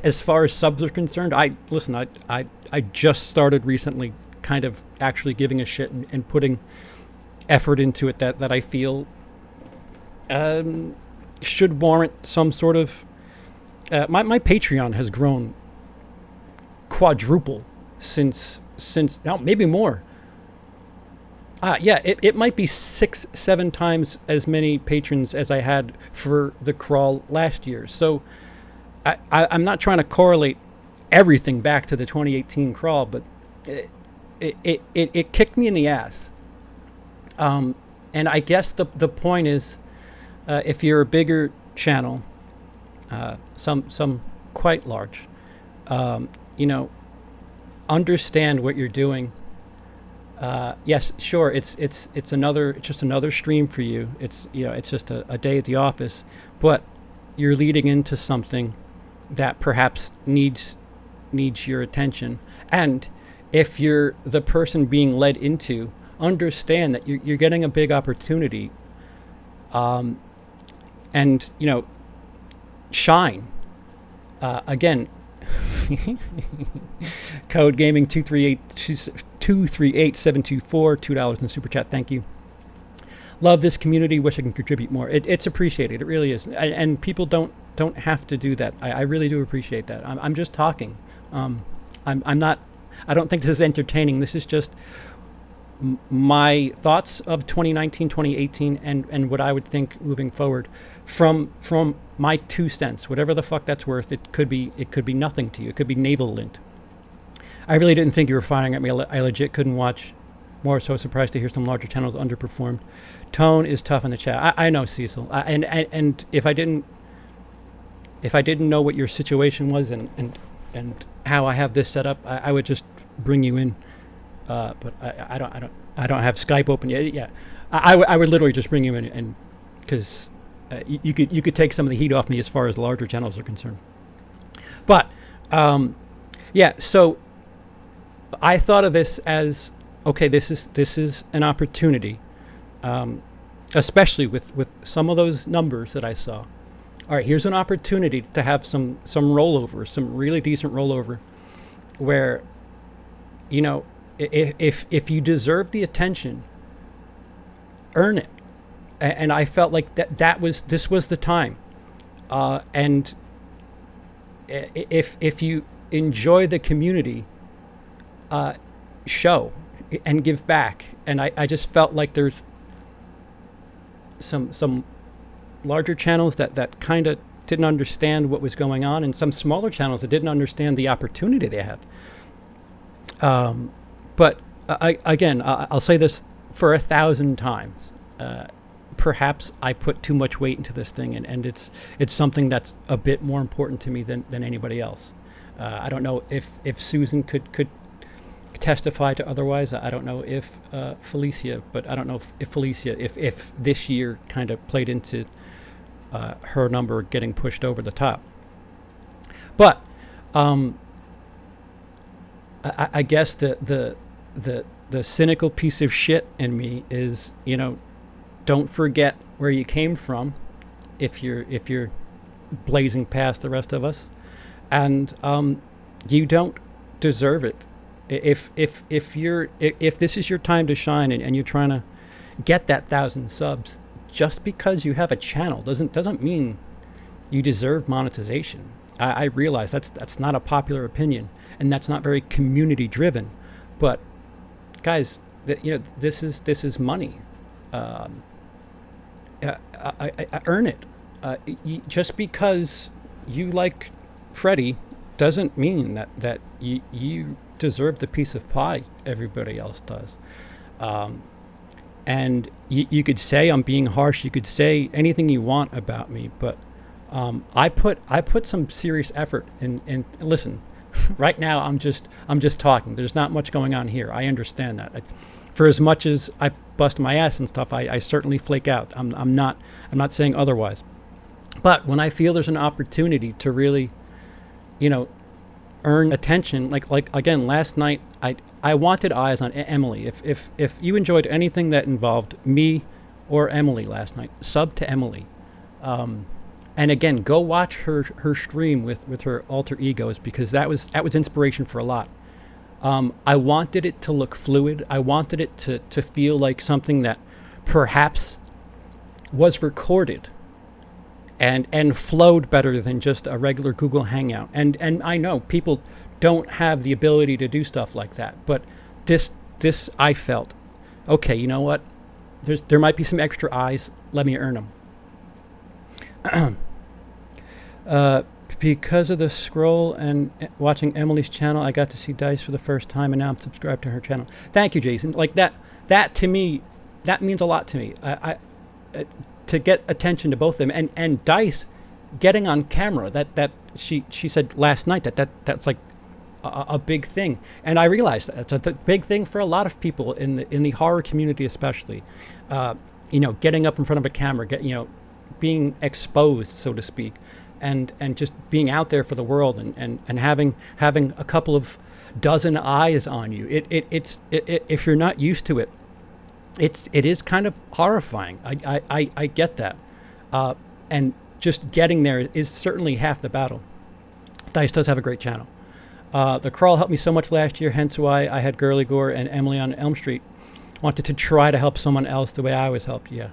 as far as subs are concerned. I just started recently, kind of actually giving a shit and putting effort into it that I feel should warrant some sort of my Patreon has grown quadruple since now, maybe more. It might be 6-7 times as many patrons as I had for the crawl last year. So I'm not trying to correlate everything back to the 2018 crawl, but it kicked me in the ass. And I guess the point is, if you're a bigger channel, some quite large, understand what you're doing. Yes, sure. It's just another stream for you. It's just a day at the office, but you're leading into something that perhaps needs your attention. And if you're the person being led into, understand that you're getting a big opportunity. And shine. Again, code gaming 238724, $2 in the super chat. Thank you. Love this community. Wish I can contribute more. It's appreciated. It really is. And people don't have to do that. I really do appreciate that. I'm just talking. I'm not. I don't think this is entertaining. This is just my thoughts of 2019, 2018, and what I would think moving forward from my 2 cents, whatever the fuck that's worth. It could be nothing to you. It could be navel lint. I really didn't think you were firing at me. I legit couldn't watch more. So surprised to hear some larger channels underperformed. Tone is tough in the chat. I know, Cecil. And if I didn't know what your situation was and how I have this set up, I would just bring you in. But I don't have Skype open yet. Yeah, I would literally just bring you in, and because you could take some of the heat off me as far as larger channels are concerned. But yeah, so I thought of this as, okay, this is an opportunity, especially with some of those numbers that I saw. All right, here's an opportunity to have some rollover, some really decent rollover, where, you know, if you deserve the attention, earn it. And I felt like this was the time. And if you enjoy the community, show and give back. And I just felt like there's some larger channels that kind of didn't understand what was going on, and some smaller channels that didn't understand the opportunity they had. But again, I'll say this for 1,000 times. Perhaps I put too much weight into this thing, and it's something that's a bit more important to me than anybody else. I don't know if Susan could testify to otherwise. I don't know if Felicia, but I don't know if Felicia, if this year kind of played into her number getting pushed over the top. But I guess the cynical piece of shit in me is, you know, don't forget where you came from if you're blazing past the rest of us, and you don't deserve it. If this is your time to shine, and you're trying to get that 1,000 subs, just because you have a channel doesn't mean you deserve monetization. I realize that's not a popular opinion, and that's not very community driven, but guys, you know, this is money. I earn it. Just because you like Freddie doesn't mean that you deserve the piece of pie everybody else does. And you could say I'm being harsh. You could say anything you want about me, but I put some serious effort in. Listen, right now I'm just talking. There's not much going on here. I understand that. For as much as I bust my ass and stuff, I certainly flake out. I'm not saying otherwise. But when I feel there's an opportunity to really, you know, earn attention, like again last night, I wanted eyes on Emily. If you enjoyed anything that involved me or Emily last night, sub to Emily. And again, go watch her stream with her alter egos, because that was inspiration for a lot. I wanted it to look fluid. I wanted it to feel like something that perhaps was recorded and flowed better than just a regular Google Hangout. And I know people don't have the ability to do stuff like that, but this I felt, okay, you know what? There might be some extra eyes. Let me earn them. Because of the scroll and watching Emily's channel, I got to see Dice for the first time, and now I'm subscribed to her channel. Thank you, Jason. Like that to me, that means a lot to me. I to get attention to both of them, and Dice getting on camera. That she said last night that's like a big thing, and I realized that's a big thing for a lot of people in the horror community, especially. You know, getting up in front of a camera, being exposed, so to speak. And just being out there for the world, and having a couple of dozen eyes on you. It's if you're not used to it, it is kind of horrifying. I get that, and just getting there is certainly half the battle. Dice does have a great channel. The crawl helped me so much last year, hence why I had Girly Gore and Emily on Elm Street. Wanted to try to help someone else the way I was helped. Yeah.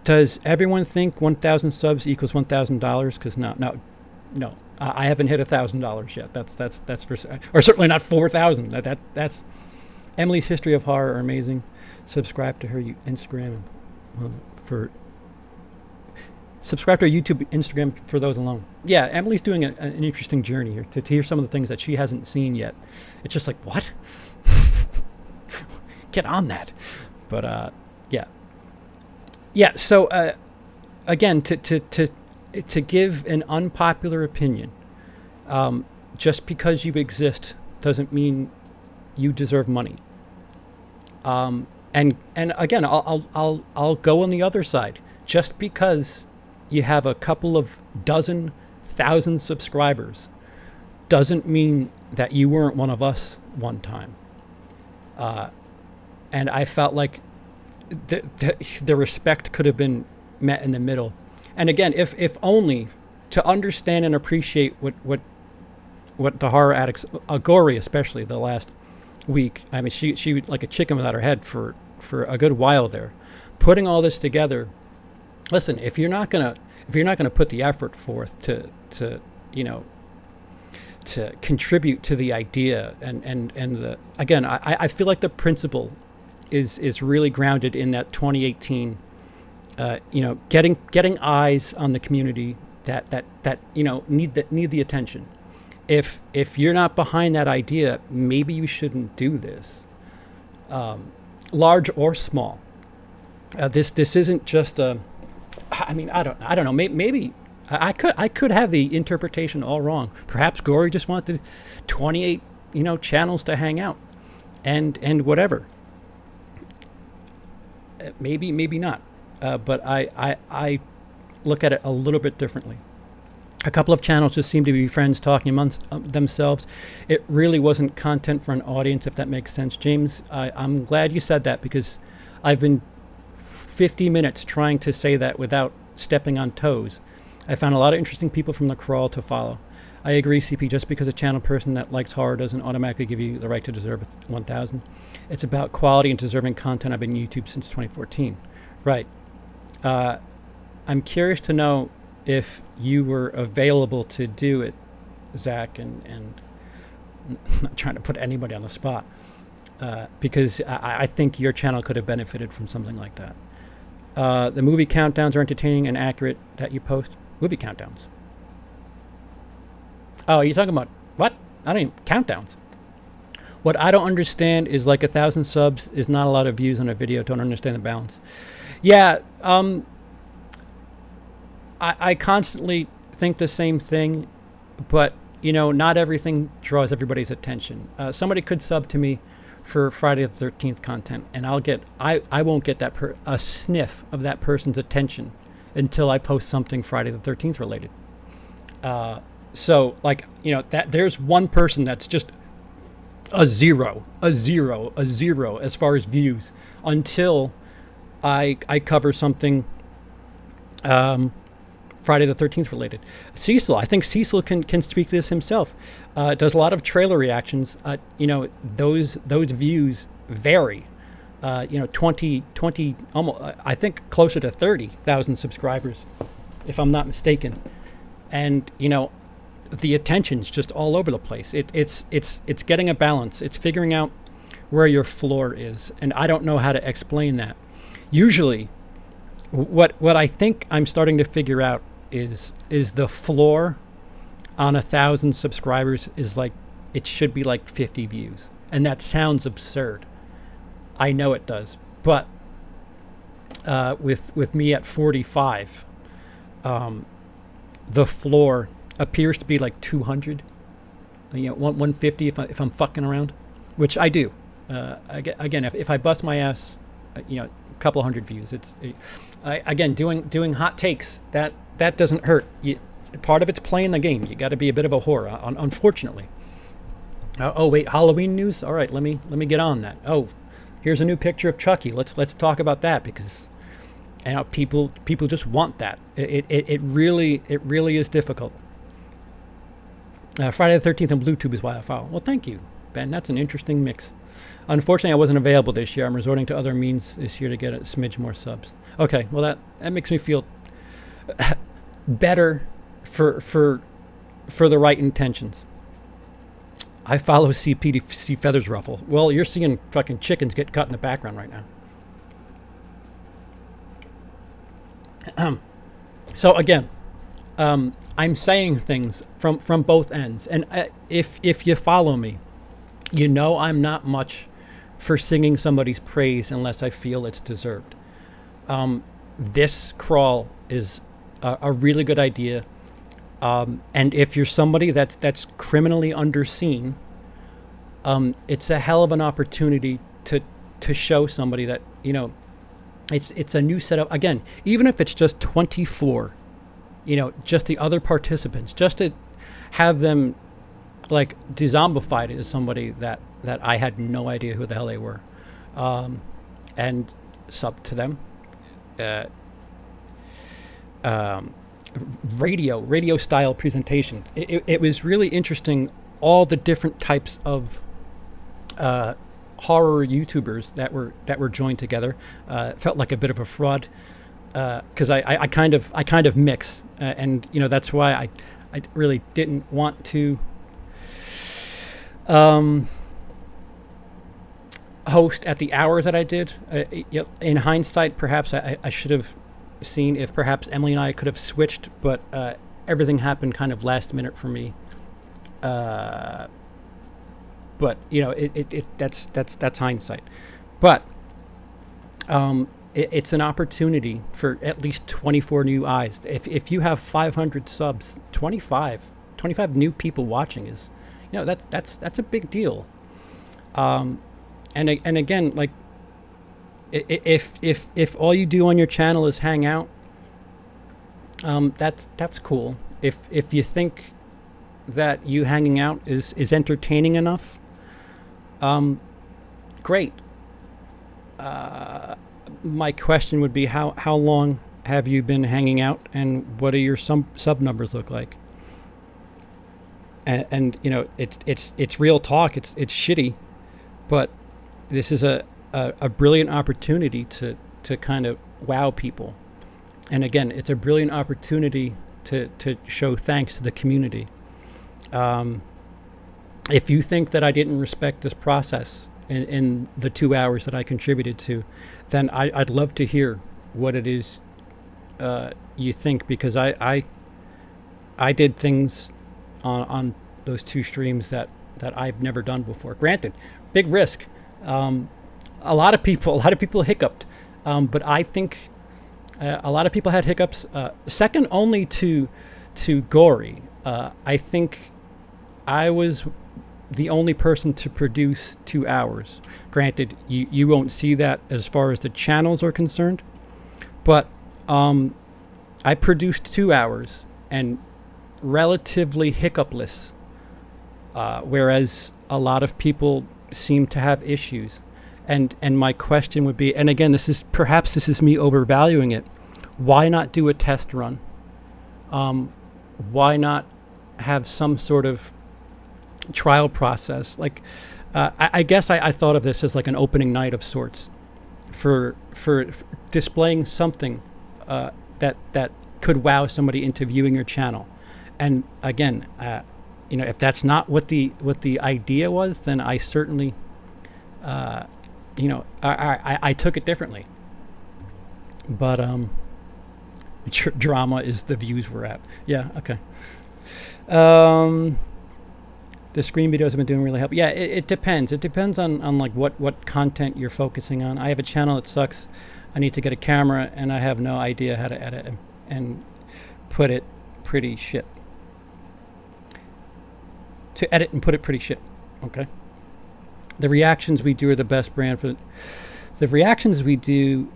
Does everyone think 1,000 subs equals $1,000? Because no. I haven't hit $1,000 yet. That's for, or certainly not 4,000. That's Emily's history of horror are amazing. Subscribe to her Instagram for subscribe to her YouTube, Instagram for those alone. Yeah, Emily's doing an interesting journey here to hear some of the things that she hasn't seen yet. It's just like, what? Get on that. But yeah. So again, to give an unpopular opinion, just because you exist doesn't mean you deserve money. And again, I'll go on the other side. Just because you have a couple of dozen thousand subscribers doesn't mean that you weren't one of us one time. And I felt like the respect could have been met in the middle. And again, if only to understand and appreciate what the horror addicts, Agori especially, the last week. I mean, she was like a chicken without her head for a good while there, putting all this together. Listen, if you're not gonna put the effort forth to contribute to the idea and the, again, I feel like the principle is really grounded in that 2018. Getting eyes on the community that need the attention. If you're not behind that idea, maybe you shouldn't do this, large or small. This isn't just a. I mean, I don't know. Maybe I could have the interpretation all wrong. Perhaps Gory just wanted 28 channels to hang out, and whatever. Maybe not. But I look at it a little bit differently. A couple of channels just seem to be friends talking amongst themselves. It really wasn't content for an audience, if that makes sense. James, I'm glad you said that, because I've been 50 minutes trying to say that without stepping on toes. I found a lot of interesting people from the crawl to follow. I agree, CP, just because a channel person that likes horror doesn't automatically give you the right to deserve 1,000. It's about quality and deserving content. I've been YouTube since 2014. Right. I'm curious to know if you were available to do it, Zach, and I'm not trying to put anybody on the spot, because I think your channel could have benefited from something like that. The movie countdowns are entertaining and accurate that you post. Movie countdowns. Oh, you're talking about what? I don't even countdowns. What I don't understand is, like, 1,000 subs is not a lot of views on a video. Don't understand the balance. Yeah, I constantly think the same thing, but not everything draws everybody's attention. Somebody could sub to me for Friday the 13th content, and I won't get a sniff of that person's attention until I post something Friday the 13th related. So, like, that there's one person that's just a zero as far as views until I cover something Friday the 13th related. Cecil, I think Cecil can speak to this himself. Does a lot of trailer reactions. Those views vary. 20, almost, I think closer to 30,000 subscribers, if I'm not mistaken. And, the attention's just all over the place. It's getting a balance. It's figuring out where your floor is. And I don't know how to explain that. Usually, what I think I'm starting to figure out is the floor on 1,000 subscribers is like, it should be like 50 views. And that sounds absurd. I know it does. But with me at 45, the floor appears to be like 200, 150 if I'm fucking around, which I do. Again, if I bust my ass, a couple hundred views. Again, doing hot takes, that doesn't hurt. Part of it's playing the game. You got to be a bit of a whore, unfortunately. Oh wait, Halloween news. All right, let me get on that. Oh, here's a new picture of Chucky. Let's talk about that, because people just want that. It really is difficult. Friday the 13th on Bluetooth is why I follow. Well, thank you, Ben. That's an interesting mix. Unfortunately, I wasn't available this year. I'm resorting to other means this year to get a smidge more subs. Okay, well that makes me feel better for for the right intentions. I follow CP to see feathers ruffle. Well, you're seeing fucking chickens get cut in the background right now. So again, I'm saying things from both ends, and if you follow me, you know I'm not much for singing somebody's praise unless I feel it's deserved. This crawl is a really good idea, and if you're somebody that's criminally underseen, it's a hell of an opportunity to show somebody that, you know, it's a new setup. Again, even if it's just 24, you know, just the other participants, just to have them like de-zombified as somebody that I had no idea who the hell they were, and sub to them. Radio style presentation. It was really interesting, all the different types of horror YouTubers that were joined together. Felt like a bit of a fraud, because I kind of mix, and you know that's why I really didn't want to host at the hour that I did. In hindsight, perhaps I should have seen if perhaps Emily and I could have switched, but everything happened kind of last minute for me. But you know, that's hindsight. But it's an opportunity for at least 24 new eyes. If you have 500 subs, 25 new people watching is, you know, that's a big deal. And again, like, if all you do on your channel is hang out, that's cool. If you think that you hanging out is entertaining enough, great. My question would be, how long have you been hanging out, and what do your sub numbers look like? And you know, it's real talk. It's shitty, but this is a brilliant opportunity to kind of wow people. And again, it's a brilliant opportunity to show thanks to the community. If you think that I didn't respect this process in the 2 hours that I contributed to, then I'd love to hear what it is you think, because I did things on those 2 streams that I've never done before. Granted, big risk. A lot of people hiccuped, but I think a lot of people had hiccups. Second only to Gory. I think I was the only person to produce 2 hours. Granted, you won't see that as far as the channels are concerned, but I produced 2 hours and relatively hiccupless, whereas a lot of people seem to have issues. And my question would be, and again, this is me overvaluing it, why not do a test run? Why not have some sort of trial process? Like, I guess I thought of this as like an opening night of sorts for displaying something that could wow somebody into viewing your channel. And again, you know, if that's not what the idea was, then I certainly, you know, I took it differently. But drama is the views we're at. Yeah, okay. The screen videos have been doing really help. Yeah, it depends. It depends on like what content you're focusing on. I have a channel that sucks. I need to get a camera, and I have no idea how to edit and put it pretty shit. To edit and put it pretty shit. Okay. The reactions we do are the best brand for. The reactions we do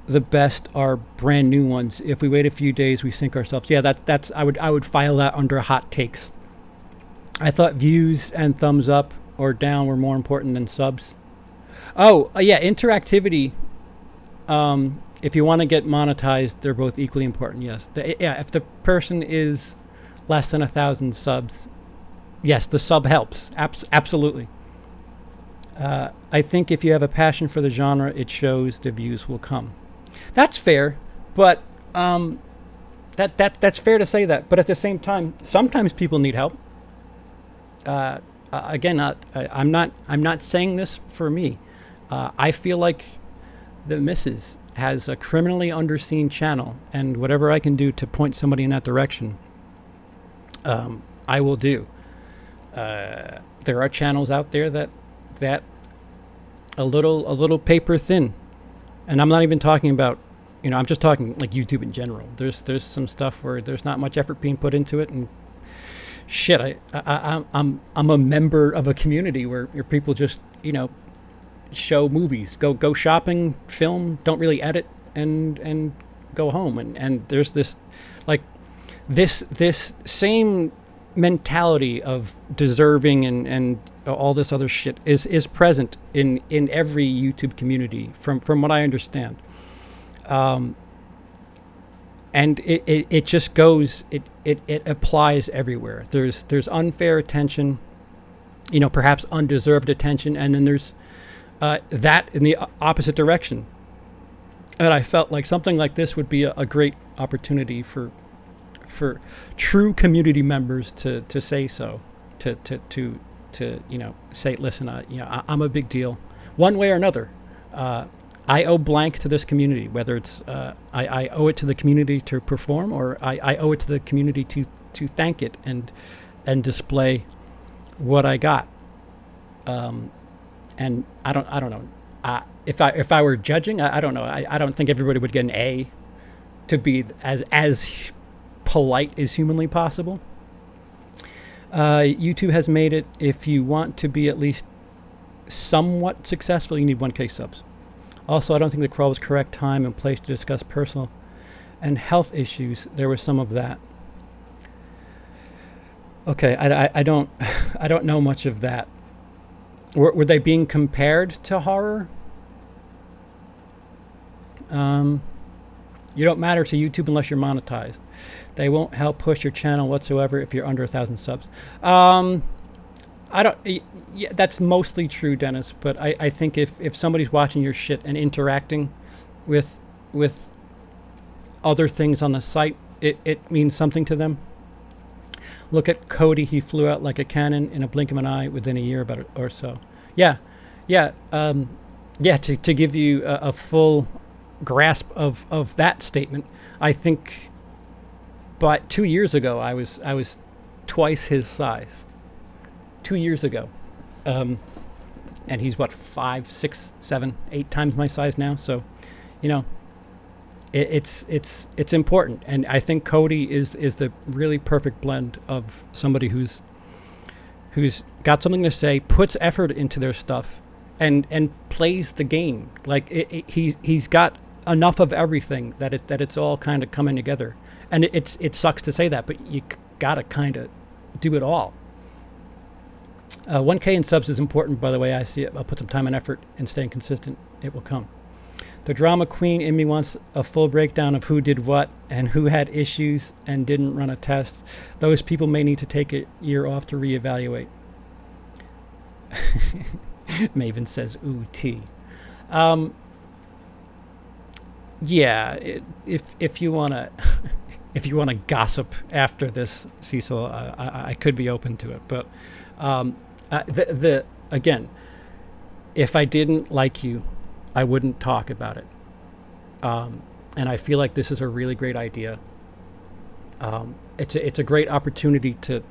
the best are brand new ones. If we wait a few days, we sink ourselves. Yeah, that's I would file that under hot takes. I thought views and thumbs up or down were more important than subs. Oh, yeah, interactivity. If you want to get monetized, they're both equally important. Yes. If the person is less than 1,000 subs, yes, the sub helps. Absolutely. I think if you have a passion for the genre, it shows, the views will come. That's fair, but That's fair to say that, but at the same time, sometimes people need help. Again, I'm not saying this for me. I feel like the missus has a criminally underseen channel, and whatever I can do to point somebody in that direction, I will do. There are channels out there that a little paper thin, and I'm not even talking about, I'm just talking like YouTube in general. There's some stuff where there's not much effort being put into it, and shit, I'm a member of a community where people just show movies, go shopping, film, don't really edit, and go home, and there's this like this same mentality of deserving and all this other shit is present in every YouTube community from what I understand. And it just goes, it applies everywhere. There's unfair attention, perhaps undeserved attention, and then there's that in the opposite direction. And I felt like something like this would be a great opportunity for true community members to say so, to say, listen, I'm a big deal, one way or another. I owe blank to this community, whether it's I owe it to the community to perform, or I owe it to the community to thank it and display what I got. And I don't know. If I were judging, I don't know. I don't think everybody would get an A to be as polite as humanly possible. YouTube has made it, if you want to be at least somewhat successful, you need 1K subs. Also, I don't think the crawl was correct time and place to discuss personal and health issues. There was some of that. Okay, I don't know much of that. Were they being compared to horror? You don't matter to YouTube unless you're monetized. They won't help push your channel whatsoever if you're under 1,000 subs. I don't. Yeah, that's mostly true, Dennis. But I think if somebody's watching your shit and interacting with other things on the site, it means something to them. Look at Cody. He flew out like a cannon in a blink of an eye within a year or so. Yeah. To give you a full grasp of that statement, I think. But 2 years ago, I was twice his size. 2 years ago, and he's what, 5, 6, 7, 8 times my size now. So, it's important, and I think Cody is the really perfect blend of somebody who's got something to say, puts effort into their stuff, and plays the game. Like he's got enough of everything that it's all kind of coming together. And it sucks to say that, but you gotta kind of do it all. 1K in subs is important, by the way. I see it. I'll put some time and effort in staying consistent. It will come. The drama queen in me wants a full breakdown of who did what and who had issues and didn't run a test. Those people may need to take a year off to reevaluate. Maven says, ooh, tea. Yeah, if you want to... If you want to gossip after this, Cecil, I could be open to it. But again, if I didn't like you, I wouldn't talk about it. And I feel like this is a really great idea. It's a great opportunity to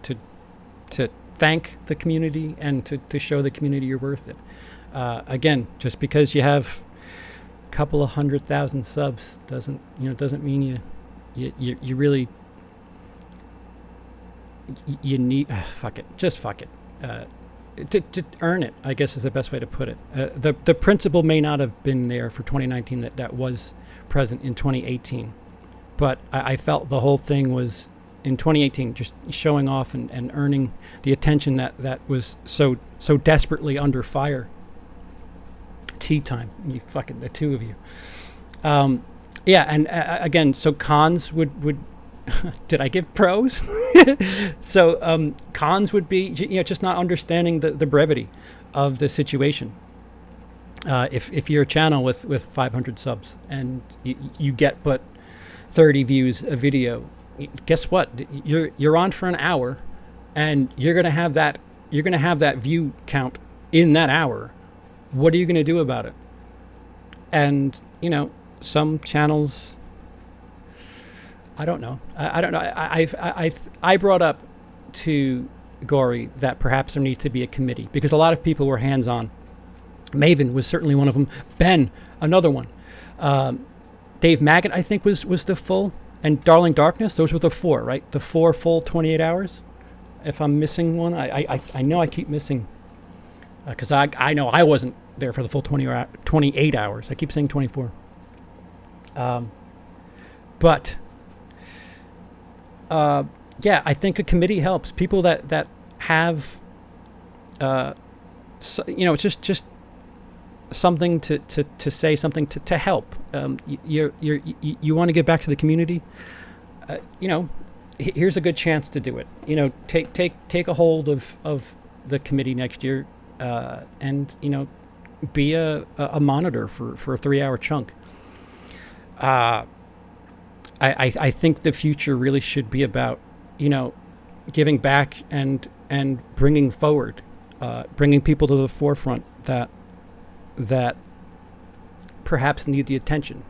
thank the community and to show the community you're worth it. Again, just because you have a couple of 100,000 subs doesn't mean you really you need fuck it, just fuck it, to earn it, I guess is the best way to put it. The principle may not have been there for 2019 that was present in 2018, but I felt the whole thing was in 2018 just showing off and earning the attention that was so desperately under fire. Tea time, you fucking, the two of you. Yeah, and again, so cons would did I give pros? So cons would be just not understanding the brevity of the situation. If you're a channel with 500 subs and you get but 30 views a video, guess what? You're on for an hour, and you're gonna have that view count in that hour. What are you gonna do about it? And some channels, I don't know. I don't know. I brought up to Gory that perhaps there needs to be a committee, because a lot of people were hands-on. Maven was certainly one of them. Ben, another one. Dave Maggot, I think, was the full. And Darling Darkness, those were the 4, right? The 4 full 28 hours. If I'm missing one, I know I keep missing. Because I know I wasn't there for the full 28 hours. I keep saying 24. But yeah, I think a committee helps. People that have, it's just something to say, something to help. You want to give back to the community. Here's a good chance to do it. Take a hold of the committee next year, and be a monitor for a 3-hour chunk. I think the future really should be about giving back and bringing forward, bringing people to the forefront that perhaps need the attention.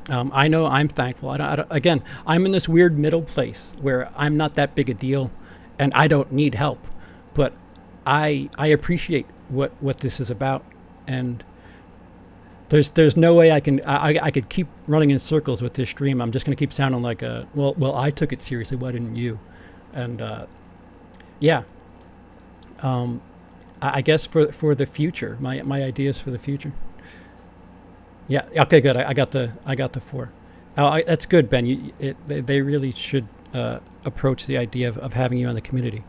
I know I'm thankful. Again, I'm in this weird middle place where I'm not that big a deal, and I don't need help, but I appreciate what this is about, and there's no way I could keep running in circles with this stream. I'm just going to keep sounding like well, I took it seriously. Why didn't you? And yeah. I guess for the future, my ideas for the future. Yeah. Okay. Good. I got the 4. That's good, Ben. They really should approach the idea of having you on the community.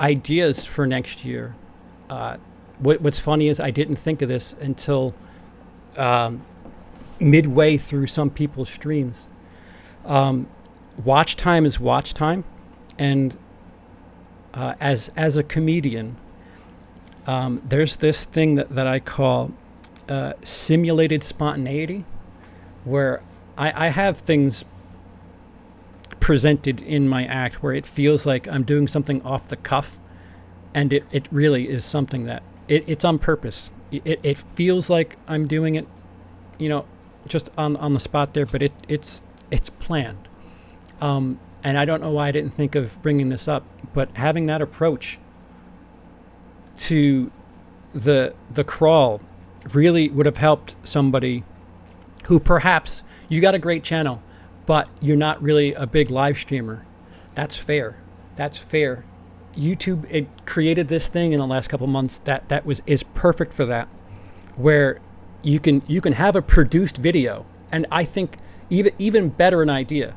Ideas for next year. What's funny is I didn't think of this until midway through some people's streams. Watch time is watch time, and as a comedian, there's this thing that I call simulated spontaneity, where I have things presented in my act where it feels like I'm doing something off the cuff, and it really is something that it's on purpose. It feels like I'm doing it, just on the spot there, but it's planned. And I don't know why I didn't think of bringing this up, but having that approach to the crawl really would have helped somebody who perhaps you got a great channel, but you're not really a big live streamer. That's fair. YouTube, it created this thing in the last couple months that is perfect for that, where you can have a produced video, and I think even better an idea.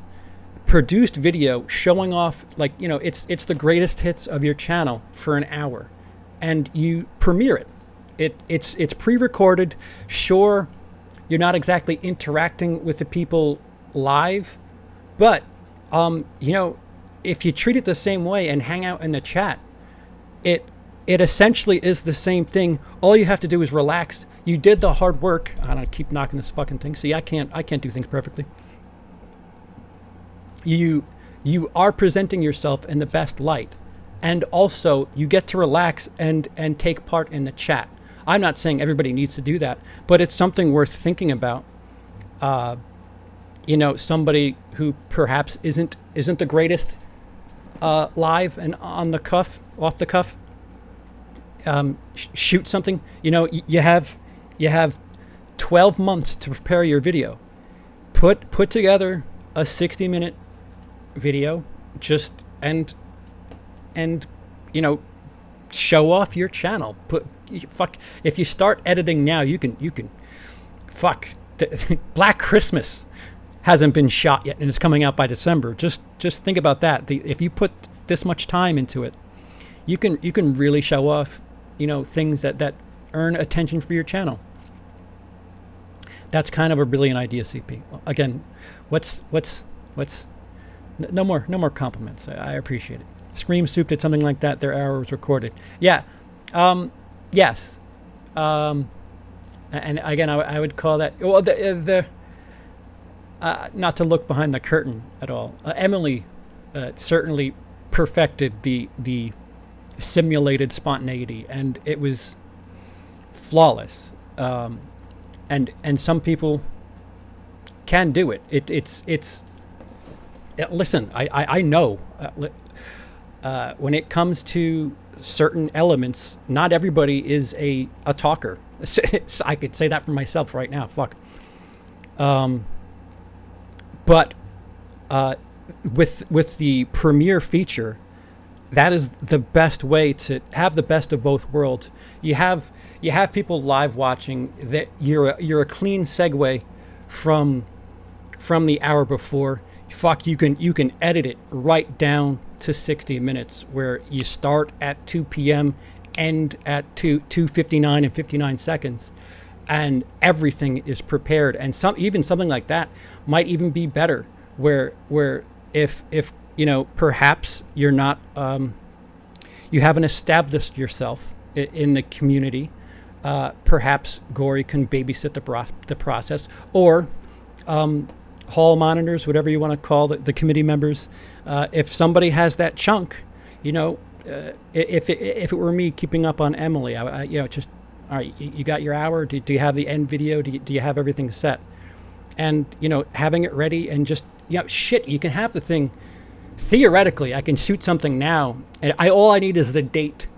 Produced video showing off, it's the greatest hits of your channel for an hour, and you premiere it. It's pre-recorded. Sure, you're not exactly interacting with the people live, but if you treat it the same way and hang out in the chat, it essentially is the same thing. All you have to do is relax. You did the hard work. I don't keep knocking this fucking thing. See, I can't do things perfectly. You are presenting yourself in the best light, and also you get to relax and take part in the chat. I'm not saying everybody needs to do that, but it's something worth thinking about. Somebody who perhaps isn't the greatest live and off the cuff, shoot something. You have 12 months to prepare your video. Put together a 60-minute video, just and show off your channel. If you start editing now, you can Black Christmas hasn't been shot yet, and it's coming out by December. Just think about that. If you put this much time into it, you can really show off things that earn attention for your channel. That's kind of a brilliant idea, CP. Again, what's no more compliments. I appreciate it. Scream Soup did something like that. Their hour was recorded. Yeah. Yes. And And again, I would call that, well, the not to look behind the curtain at all. Emily certainly perfected the simulated spontaneity, and it was flawless. And some people can do it. Listen, I know when it comes to certain elements, not everybody is a talker. I could say that for myself right now. Fuck. But with the premiere feature, that is the best way to have the best of both worlds. You have people live watching. That you're a clean segue from the hour before. Fuck, you can edit it right down to 60 minutes, where you start at 2 p.m. end at 2:59 and 59 seconds, and everything is prepared. And even something like that might even be better, where if perhaps you're not you haven't established yourself in the community, perhaps Gory can babysit the process, or hall monitors, whatever you want to call the committee members. If somebody has that chunk, if it were me keeping up on Emily, I just, all right, you got your hour. Do you have the end video? Do you have everything set? And having it ready, and just shit, you can have the thing. Theoretically, I can shoot something now, and all I need is the date.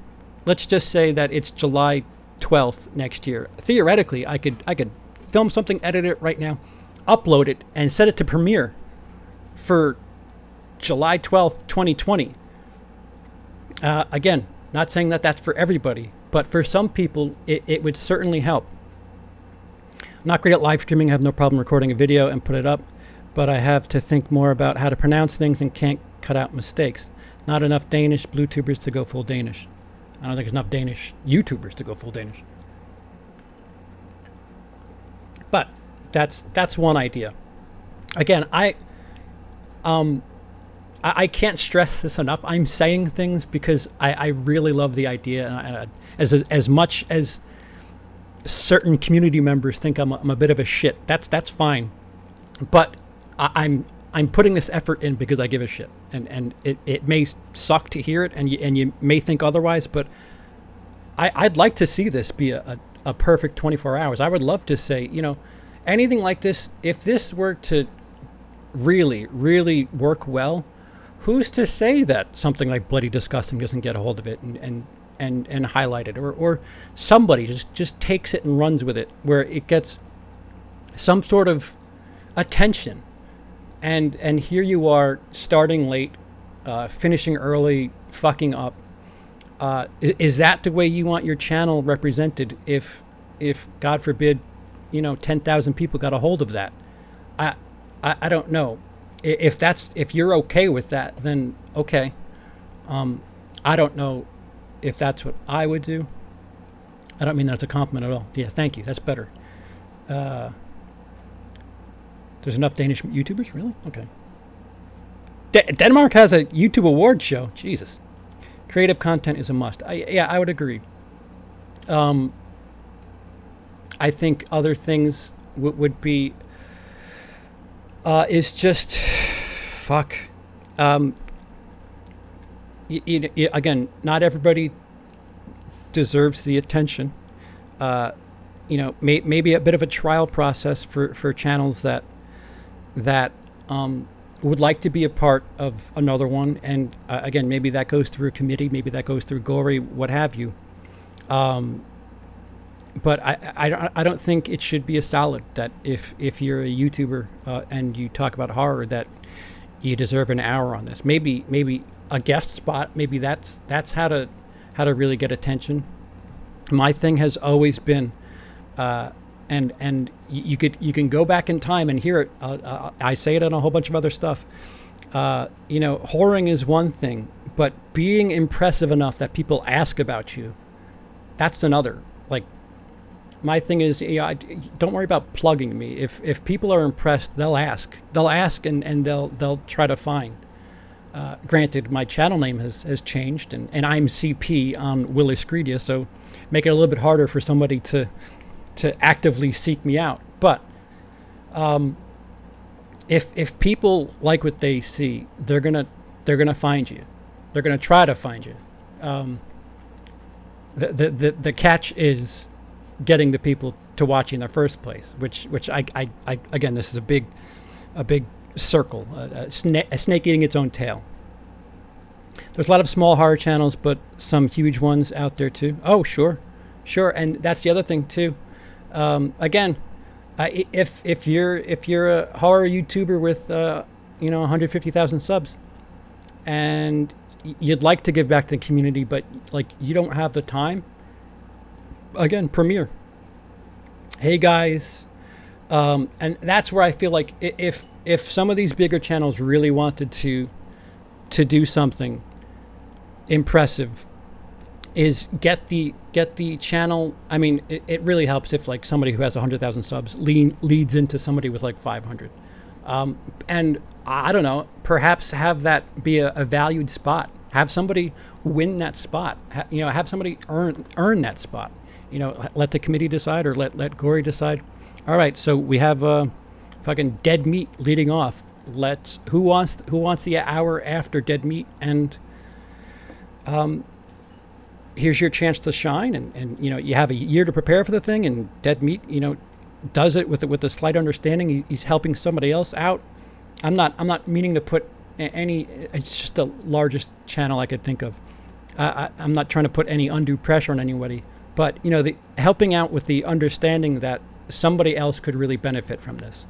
Let's just say that it's July 12th next year. Theoretically, I could film something, edit it right now, upload it, and set it to premiere for July 12th, 2020. Again, not saying that that's for everybody, but for some people, it would certainly help. I'm not great at live streaming. I have no problem recording a video and put it up, but I have to think more about how to pronounce things and can't cut out mistakes. Not enough Danish Bluetubers to go full Danish. I don't think there's enough Danish YouTubers to go full Danish. But that's one idea. Again, I can't stress this enough. I'm saying things because I really love the idea, and as much as certain community members think I'm a bit of a shit, that's fine. But I'm putting this effort in because I give a shit, and it may suck to hear it, and you may think otherwise, but I'd like to see this be a perfect 24 hours. I would love to say, anything like this, if this were to really, really work well, who's to say that something like Bloody Disgusting doesn't get a hold of it and highlight it, or somebody just takes it and runs with it, where it gets some sort of attention. And here you are, starting late, finishing early, fucking up. Is that the way you want your channel represented? If God forbid, 10,000 people got a hold of that, I don't know. If you're okay with that, then okay. I don't know if that's what I would do. I don't mean that's a compliment at all. Yeah, thank you. That's better. There's enough Danish YouTubers? Really? Okay. Denmark has a YouTube award show. Jesus. Creative content is a must. I would agree. I think other things would be is just fuck. Again, not everybody deserves the attention. Maybe a bit of a trial process for channels that would like to be a part of another one, and again, maybe that goes through a committee, maybe that goes through Gory, what have you. But I don't think it should be a solid that if you're a YouTuber and you talk about horror, that you deserve an hour on this. Maybe a guest spot. Maybe that's how to really get attention. My thing has always been, and you can go back in time and hear it. I say it on a whole bunch of other stuff. Whoring is one thing, but being impressive enough that people ask about you, that's another. Like, my thing is, don't worry about plugging me. If people are impressed, they'll ask. They'll ask, and they'll try to find. Granted, my channel name has changed, and I'm CP on WILIscredia, so make it a little bit harder for somebody to to actively seek me out. But if people like what they see, they're gonna find you. They're gonna try to find you. The catch is getting the people to watch you in the first place, which I again, this is a big circle, a snake eating its own tail. There's a lot of small horror channels, but some huge ones out there too. Oh, sure, and that's the other thing too. Again, if you're a horror YouTuber with 150,000 subs, and you'd like to give back to the community, but like you don't have the time, again, Premiere. Hey guys, and that's where I feel like if some of these bigger channels really wanted to do something impressive, is get the channel. I mean, it really helps if like somebody who has 100,000 subs leads into somebody with like 500, and I don't know, perhaps have that be a valued spot. Have somebody win that spot. Have somebody earn that spot. Let the committee decide, or let Gory decide. All right, so we have fucking Dead Meat leading off. Who wants the hour after Dead Meat, and here's your chance to shine, and you have a year to prepare for the thing, and Dead Meat does it with a slight understanding. He's helping somebody else out. I'm not meaning to put any. It's just the largest channel I could think of. I'm not trying to put any undue pressure on anybody, but the helping out with the understanding that somebody else could really benefit from this.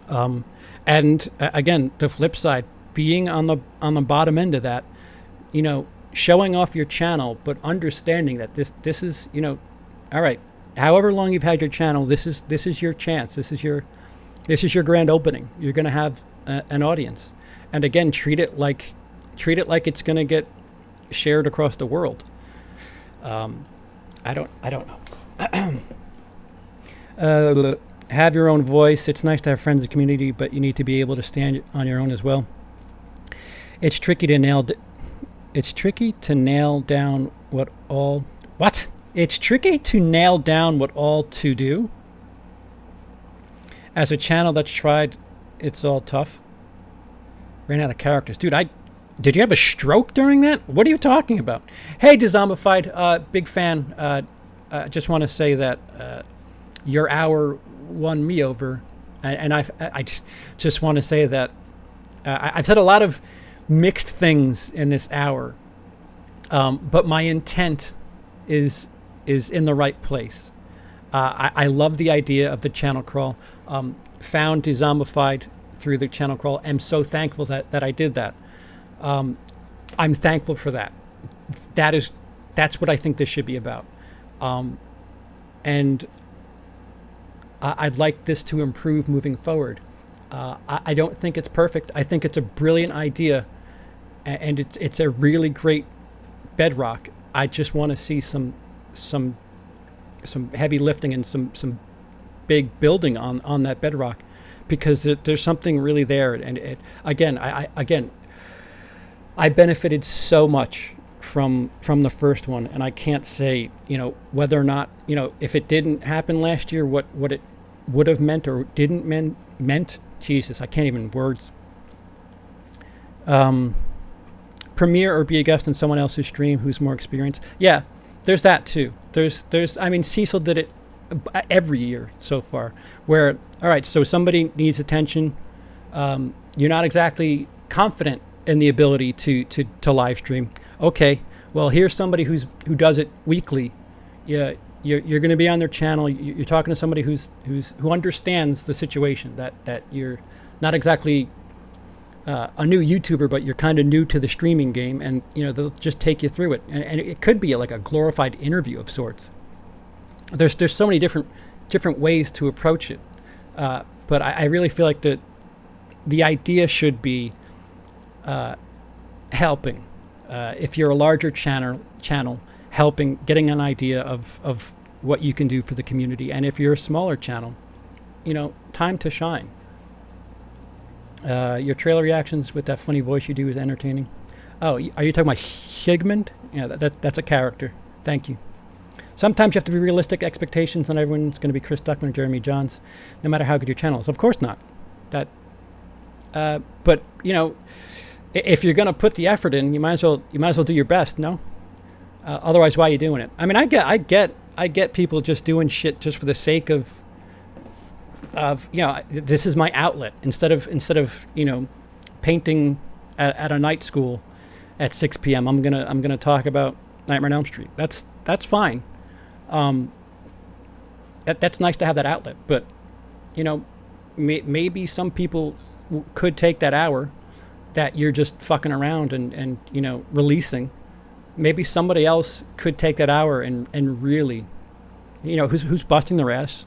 And again, the flip side, being on the bottom end of that, showing off your channel, but understanding that this is all right. However long you've had your channel, this is your chance. This is your grand opening. You're going to have an audience, and again, treat it like it's going to get shared across the world. I don't know. Have your own voice. It's nice to have friends and community, but you need to be able to stand on your own as well. It's tricky to nail down It's tricky to nail down what all to do. As a channel that's tried, it's all tough. Ran out of characters. Dude, did you have a stroke during that? What are you talking about? Hey, Dezombified, big fan. Just want to say that your hour won me over. And I just want to say that I've said a lot of mixed things in this hour, but my intent is in the right place. I love the idea of the channel crawl. Found Dezombified through the channel crawl. I'm so thankful that I did that. I'm thankful for that. That's what I think this should be about. And I'd like this to improve moving forward. I don't think it's perfect. I think it's a brilliant idea, and it's a really great bedrock. I just want to see some heavy lifting and some big building on that bedrock, because there's something really there. And I benefited so much from the first one, and I can't say whether or not if it didn't happen last year, what it would have meant or didn't meant. Jesus, I can't even words. Premiere or be a guest on someone else's stream who's more experienced. Yeah, there's that too. There's I mean, Cecil did it every year so far, where all right, so somebody needs attention. You're not exactly confident in the ability to live stream. Okay, well, here's somebody who does it weekly. Yeah, you're going to be on their channel. You're talking to somebody who understands the situation, that you're not exactly a new YouTuber, but you're kind of new to the streaming game, and they'll just take you through it. And it could be like a glorified interview of sorts. There's so many different ways to approach it, but I really feel like the idea should be helping. If you're a larger channel, helping, getting an idea of what you can do for the community. And if you're a smaller channel, time to shine. Your trailer reactions with that funny voice you do is entertaining. Oh, are you talking about Sigmund? Yeah, that's a character. Thank you. Sometimes you have to be realistic expectations. Not everyone's going to be Chris Duckman or Jeremy Johns, no matter how good your channel is. Of course not. But you know, if you're going to put the effort in, you might as well do your best. No, otherwise, why are you doing it? I mean, I get people just doing shit just for the sake of you know, this is my outlet instead of you know, painting at a night school at 6 p.m. I'm gonna talk about Nightmare on Elm Street. That's fine. That's nice to have that outlet, but you know, maybe some people could take that hour that you're just fucking around and you know, releasing. Maybe somebody else could take that hour and really, you know, who's busting their ass.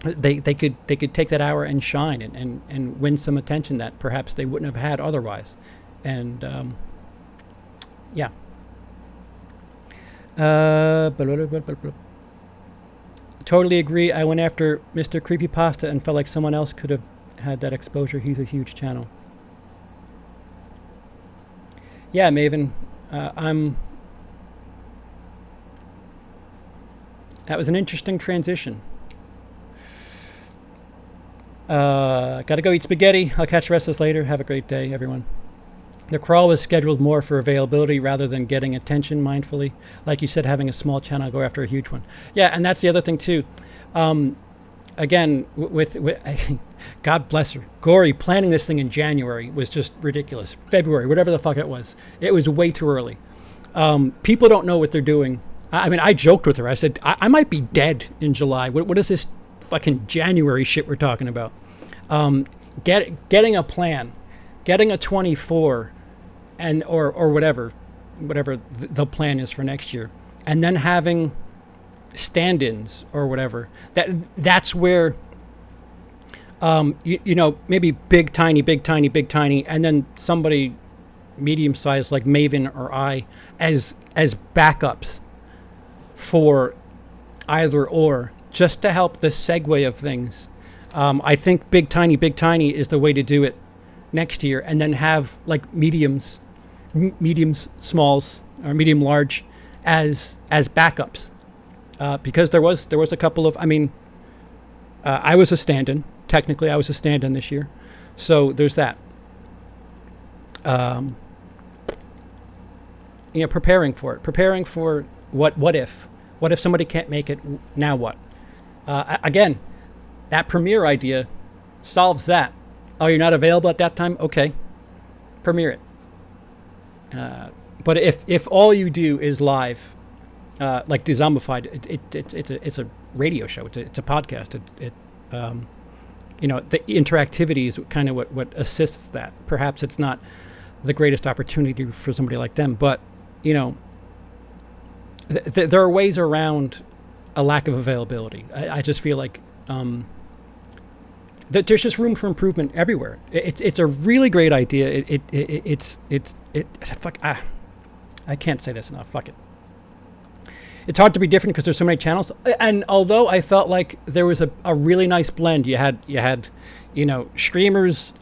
They could take that hour and shine and win some attention that perhaps they wouldn't have had otherwise. And yeah. Totally agree. I went after Mr. Creepypasta and felt like someone else could have had that exposure. He's a huge channel. Yeah, Maven. That was an interesting transition. Gotta go eat spaghetti. I'll catch the rest of this later. Have a great day, everyone. The crawl was scheduled more for availability rather than getting attention mindfully. Like you said, having a small channel, go after a huge one. Yeah, and that's the other thing too. Again, with God bless her, Gory planning this thing in January was just ridiculous. February, whatever the fuck it was way too early. People don't know what they're doing. I mean, I joked with her. I said, I might be dead in July. What is this fucking January shit we're talking about? Getting a plan, getting a 24, and or whatever the plan is for next year, and then having stand-ins or whatever. That's where you know, maybe big tiny, and then somebody medium sized like Maven or I as backups for either or, just to help the segue of things. I think big tiny is the way to do it next year, and then have like mediums, smalls, or medium large as backups. Because there was a couple of, I mean, I was a stand-in. Technically, I was a stand-in this year, so there's that. You know, preparing for what if somebody can't make it? Now what? Again, that premiere idea solves that. Oh, you're not available at that time? Okay, premiere it. But if all you do is live, like Dezombified, it's a radio show. It's a podcast. You know, the interactivity is kind of what assists that. Perhaps it's not the greatest opportunity for somebody like them, but you know, there are ways around a lack of availability. I just feel like that there's just room for improvement everywhere. It's a really great idea. I can't say this enough. Fuck it. It's hard to be different because there's so many channels. And although I felt like there was a really nice blend, you had you know, streamers,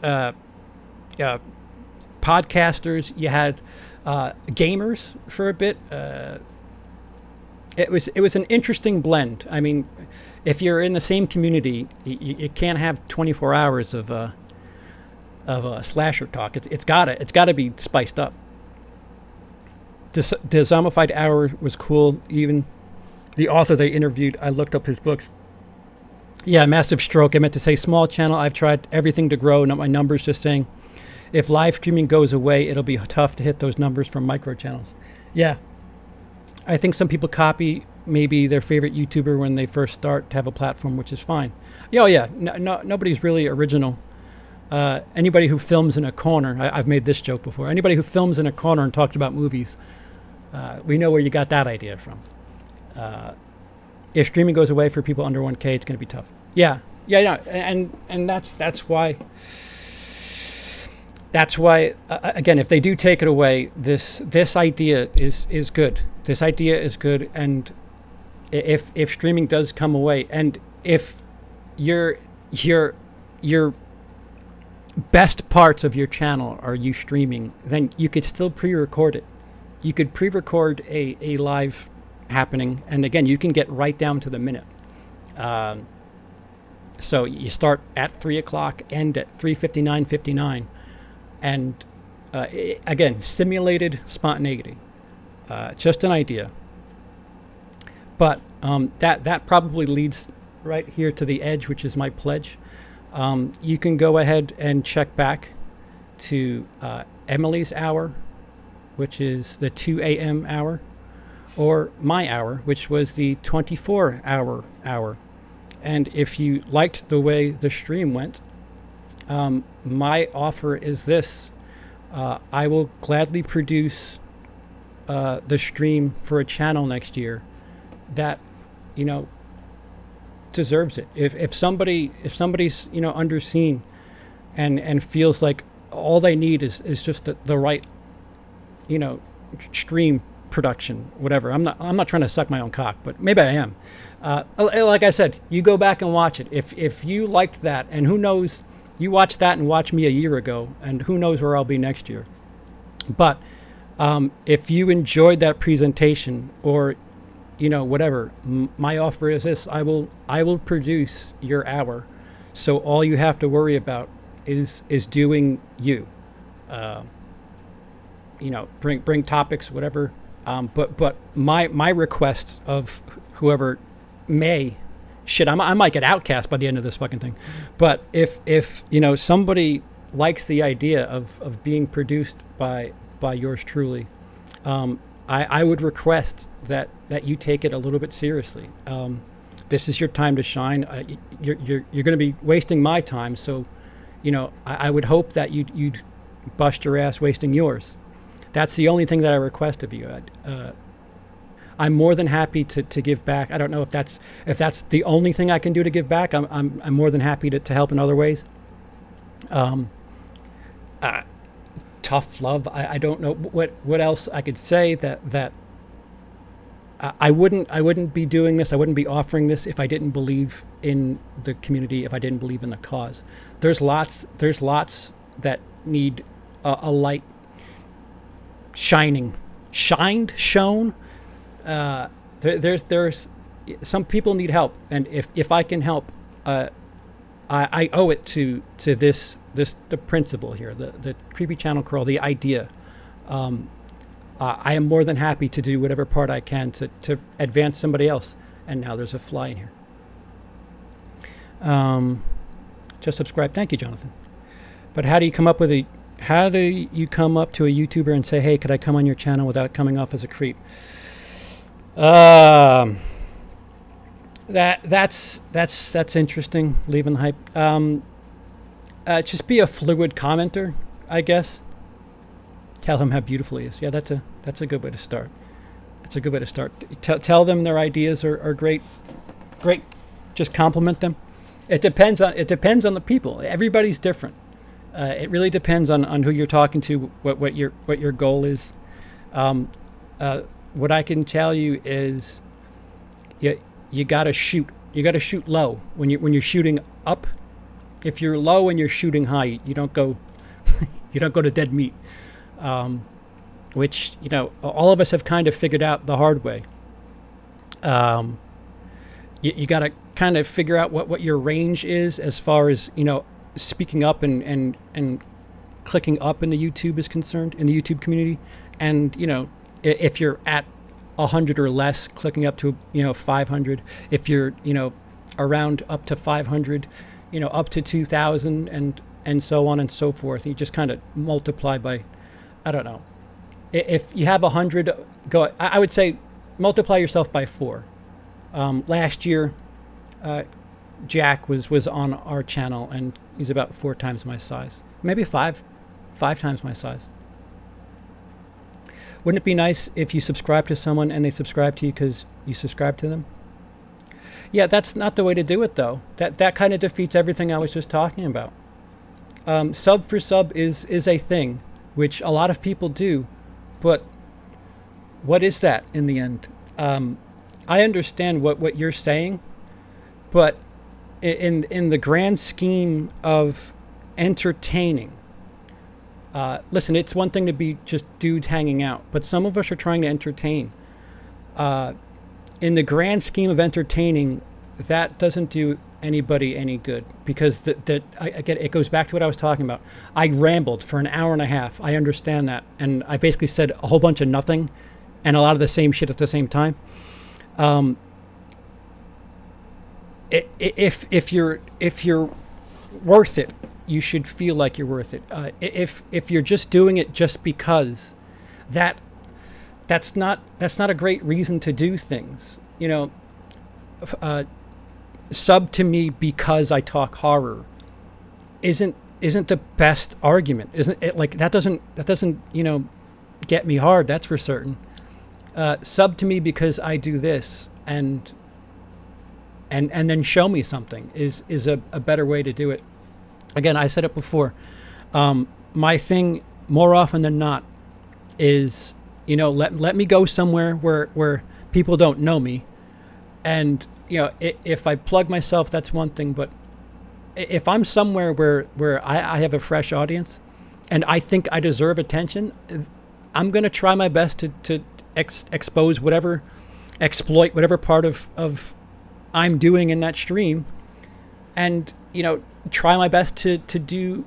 podcasters, you had gamers for a bit. It was an interesting blend. I mean, if you're in the same community, you can't have 24 hours of a slasher talk. It's gotta be spiced up. The Zombified Hour was cool. Even the author they interviewed, I looked up his books. Yeah, massive stroke. I meant to say small channel. I've tried everything to grow. Not my numbers. Just saying, if live streaming goes away, it'll be tough to hit those numbers from micro channels. Yeah, I think some people copy maybe their favorite YouTuber when they first start to have a platform, which is fine. Oh yeah, nobody's really original. Anybody who films in a corner, I've made this joke before. Anybody who films in a corner and talks about movies, we know where you got that idea from. If streaming goes away for people under 1K, it's going to be tough. Yeah, and that's why. That's why, again, if they do take it away, this idea is good. This idea is good, and if streaming does come away, and if your best parts of your channel are you streaming, then you could still pre-record it. You could pre-record a live happening. And again, you can get right down to the minute. So you start at 3 o'clock, end at 3:59:59, and again, simulated spontaneity. Just an idea. But that probably leads right here to the edge, which is my pledge. You can go ahead and check back to Emily's hour, which is the 2 a.m. hour, or my hour, which was the 24-hour hour. And if you liked the way the stream went, my offer is this. I will gladly produce the stream for a channel next year that, deserves it. If somebody's, underseen and feels like all they need is just the right, stream production, whatever. I'm not trying to suck my own cock, but maybe I am. Like I said, you go back and watch it. If you liked that, and who knows, you watched that and watched me a year ago, and who knows where I'll be next year. But if you enjoyed that presentation, or whatever, my offer is this: I will produce your hour, so all you have to worry about is doing you. Bring topics, whatever. But my request of whoever may, I might get outcast by the end of this fucking thing. But if somebody likes the idea of being produced by yours truly, I would request that you take it a little bit seriously. This is your time to shine. You're going to be wasting my time, so I would hope that you'd bust your ass wasting yours. That's the only thing that I request of you. I'm more than happy to give back. I don't know if that's the only thing I can do to give back. I'm more than happy to help in other ways. Tough love. I don't know what else I could say that I wouldn't be doing this. I wouldn't be offering this if I didn't believe in the community, if I didn't believe in the cause. There's lots that need a light shown. There's some people need help, and if I can help, I owe it to this the principle here, the creepy channel crawl, the idea. I am more than happy to do whatever part I can to advance somebody else. And now there's a fly in here. Just subscribe. Thank you, Jonathan. But how do you come up to a YouTuber and say, hey, could I come on your channel without coming off as a creep? That's interesting. Leaving the hype. Just be a fluid commenter, I guess. Tell him how beautiful he is. Yeah, that's a good way to start. That's a good way to start. Tell them their ideas are great. Just compliment them. It depends on the people. Everybody's different. It really depends on who you're talking to, what your goal is. What I can tell you is, you gotta shoot. You gotta shoot low when you're shooting up. If you're low and you're shooting high, you don't go to dead meat. Which all of us have kind of figured out the hard way. You got to kind of figure out what your range is as far as speaking up and clicking up in the YouTube is concerned, in the YouTube community. And if you're at 100 or less, clicking up to 500. If you're around up to 500, up to 2,000 and so on and so forth. You just kind of multiply by, I don't know. If you have 100, I would say multiply yourself by 4. Last year, Jack was on our channel, and he's about 4 times my size. Maybe 5 times my size. Wouldn't it be nice if you subscribe to someone and they subscribe to you because you subscribe to them? Yeah, that's not the way to do it, though. That kind of defeats everything I was just talking about. Sub for sub is a thing, which a lot of people do, but what is that in the end? I understand what you're saying, but in the grand scheme of entertaining, listen, it's one thing to be just dudes hanging out, but some of us are trying to entertain. in the grand scheme of entertaining, that doesn't do anybody any good, because again, it goes back to what I was talking about. I rambled for an hour and a half. I understand that, and I basically said a whole bunch of nothing, and a lot of the same shit at the same time. If you're worth it, you should feel like you're worth it. If you're just doing it just because, that's not a great reason to do things. Sub to me because I talk horror isn't the best argument, isn't it? Like that doesn't get me hard, that's for certain. Sub to me because I do this, and then show me something is a better way to do it. Again, I said it before. My thing more often than not is, let me go somewhere where people don't know me, and if I plug myself, that's one thing. But if I'm somewhere where I have a fresh audience, and I think I deserve attention, I'm going to try my best to expose exploit whatever part of I'm doing in that stream, and try my best to do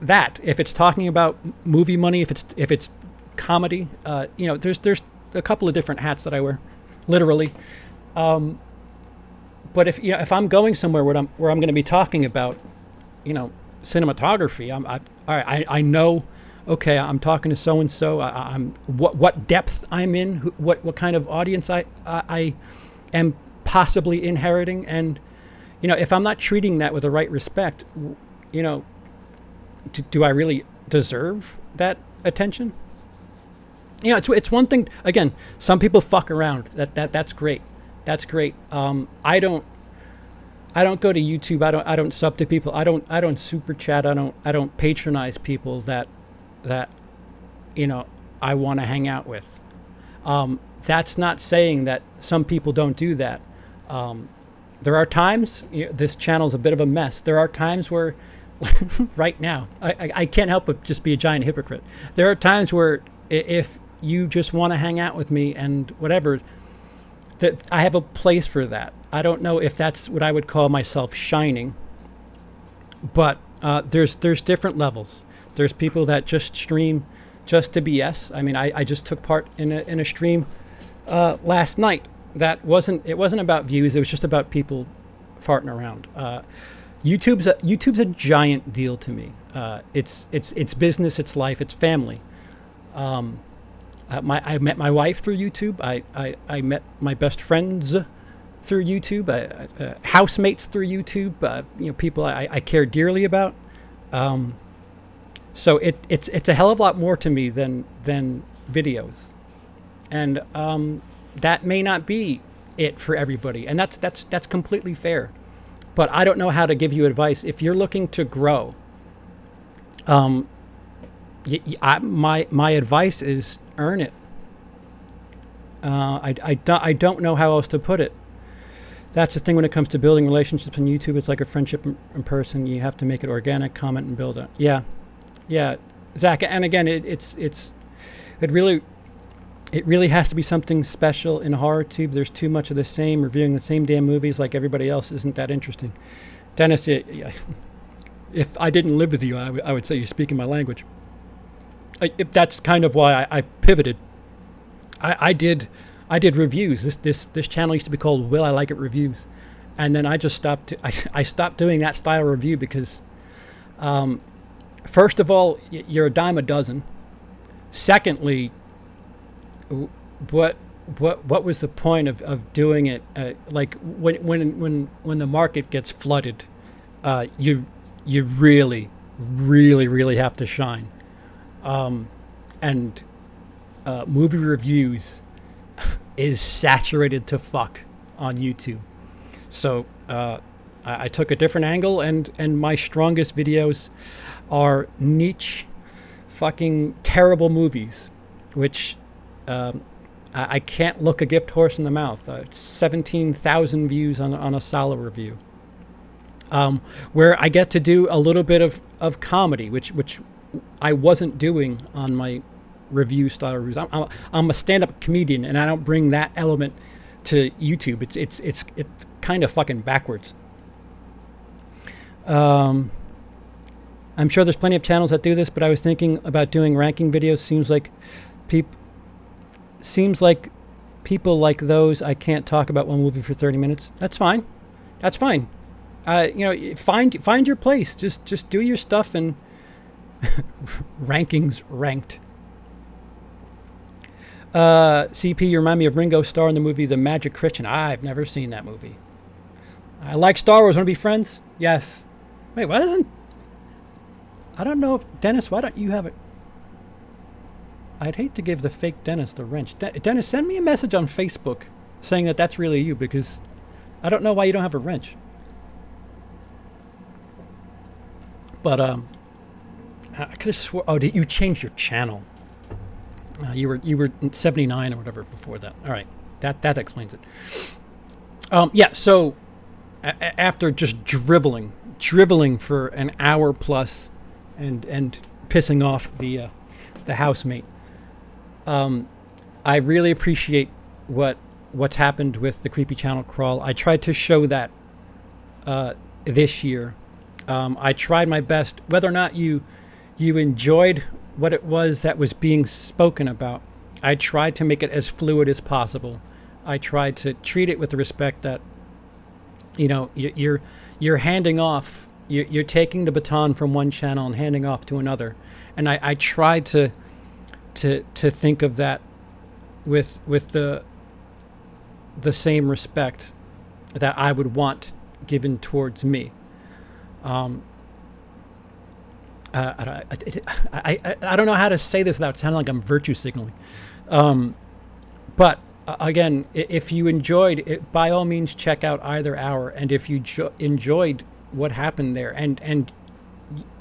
that. If it's talking about movie money, if it's comedy, there's a couple of different hats that I wear, literally. But if I'm going somewhere where I'm going to be talking about cinematography, I know, okay, I'm talking to so and so. I'm what depth I'm in, what kind of audience I am possibly inheriting, and if I'm not treating that with the right respect, do I really deserve that attention? It's one thing. Again, some people fuck around. That's great. That's great. I don't go to YouTube. I don't sub to people. I don't super chat. I don't patronize people that I want to hang out with. That's not saying that some people don't do that. There are times, this channel's a bit of a mess. There are times where, right now, I can't help but just be a giant hypocrite. There are times where if you just want to hang out with me and whatever, that I have a place for that. I don't know if that's what I would call myself shining, but there's different levels. There's people that just stream just to BS. I mean, I just took part in a stream last night that wasn't about views. It was just about people farting around. YouTube's a giant deal to me. It's business, it's life, it's family. I met my wife through YouTube. I met my best friends through YouTube. Housemates through YouTube. People I care dearly about. So it's a hell of a lot more to me than videos, and that may not be it for everybody, and that's completely fair. But I don't know how to give you advice if you're looking to grow. My advice is earn it. I don't know how else to put it. That's the thing when it comes to building relationships on YouTube. It's like a friendship in person. You have to make it organic, comment, and build it. Yeah, Zach. And again, it really has to be something special in HorrorTube. There's too much of the same. Reviewing the same damn movies like everybody else isn't that interesting. Dennis, if I didn't live with you, I would say you're speaking my language. That's kind of why I pivoted. I did reviews. This channel used to be called Will I Like It Reviews, and then I just stopped. I stopped doing that style of review because, first of all, you're a dime a dozen. Secondly, what was the point of doing it? Like when the market gets flooded, you really have to shine. And movie reviews is saturated to fuck on YouTube. So I took a different angle, and my strongest videos are niche, fucking terrible movies, which I can't look a gift horse in the mouth. 17,000 views on a Sala review, where I get to do a little bit of comedy, which I wasn't doing on my review style reviews. I'm a stand-up comedian, and I don't bring that element to YouTube. It's kind of fucking backwards. I'm sure there's plenty of channels that do this, but I was thinking about doing ranking videos. Seems like people like those I can't talk about one movie for 30 minutes. That's fine. That's fine. Find your place. Just do your stuff and rankings ranked. CP, you remind me of Ringo Starr in the movie The Magic Christian. I've never seen that movie. I like Star Wars. Want to be friends? Yes. Wait, why doesn't... I don't know if... Dennis, why don't you have it? I'd hate to give the fake Dennis the wrench. Dennis, send me a message on Facebook saying that that's really you, because I don't know why you don't have a wrench. But, I could have swore... Oh, did you change your channel? You were 79 or whatever before that. All right. That explains it. Yeah, so after just driveling for an hour plus and pissing off the housemate, I really appreciate what's happened with the Creepy Channel Crawl. I tried to show that this year. I tried my best. Whether or not you enjoyed what it was that was being spoken about, I tried to make it as fluid as possible. I tried to treat it with the respect that, you're handing off, you're taking the baton from one channel and handing off to another. And I tried to think of that with the same respect that I would want given towards me. I don't know how to say this without sounding like I'm virtue signaling. But again, if you enjoyed it, by all means check out either hour. And if you enjoyed what happened there, and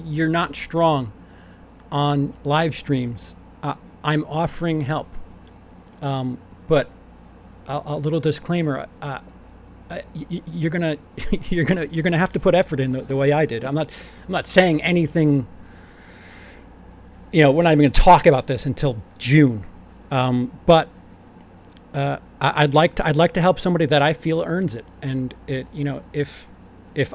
you're not strong on live streams, I'm offering help. But a little disclaimer: you're gonna have to put effort in the way I did. I'm not saying anything. We're not even going to talk about this until June. But I'd like to help somebody that I feel earns it. And if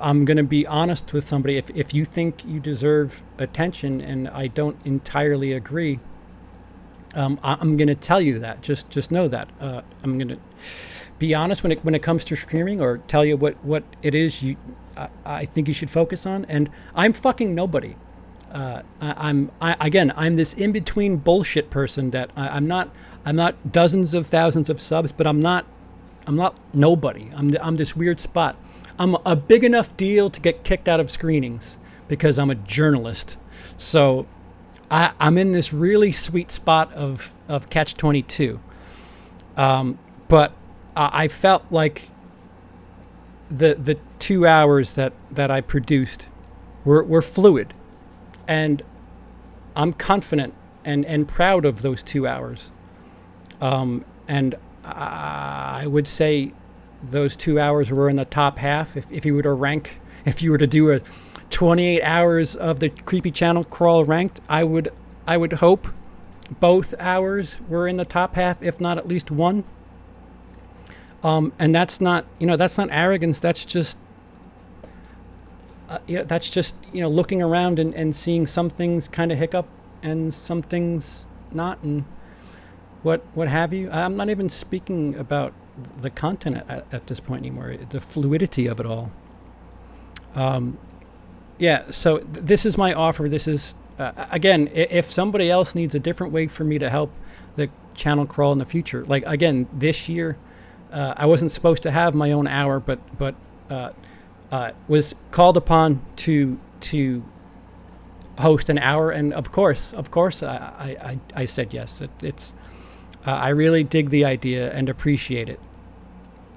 I'm going to be honest with somebody, if you think you deserve attention and I don't entirely agree, I'm going to tell you that. Just know that. I'm going to be honest when it comes to streaming, or tell you what it is I think you should focus on. And I'm fucking nobody. I'm this in between bullshit person that I'm not dozens of thousands of subs, but I'm not nobody. I'm this weird spot. I'm a big enough deal to get kicked out of screenings because I'm a journalist. So I'm in this really sweet spot of catch-22. But I felt like the 2 hours that I produced were fluid. And I'm confident and proud of those 2 hours. And I would say those 2 hours were in the top half. If you were to do a 28 hours of the Creepy Channel Crawl ranked, I would hope both hours were in the top half, if not at least one. And that's not arrogance. That's just looking around and seeing some things kind of hiccup and some things not, and what have you. I'm not even speaking about the content at this point anymore, the fluidity of it all. So this is my offer. This is, again, if somebody else needs a different way for me to help the channel crawl in the future, like, again, this year, I wasn't supposed to have my own hour, but was called upon to host an hour, and of course, I said yes. I really dig the idea and appreciate it,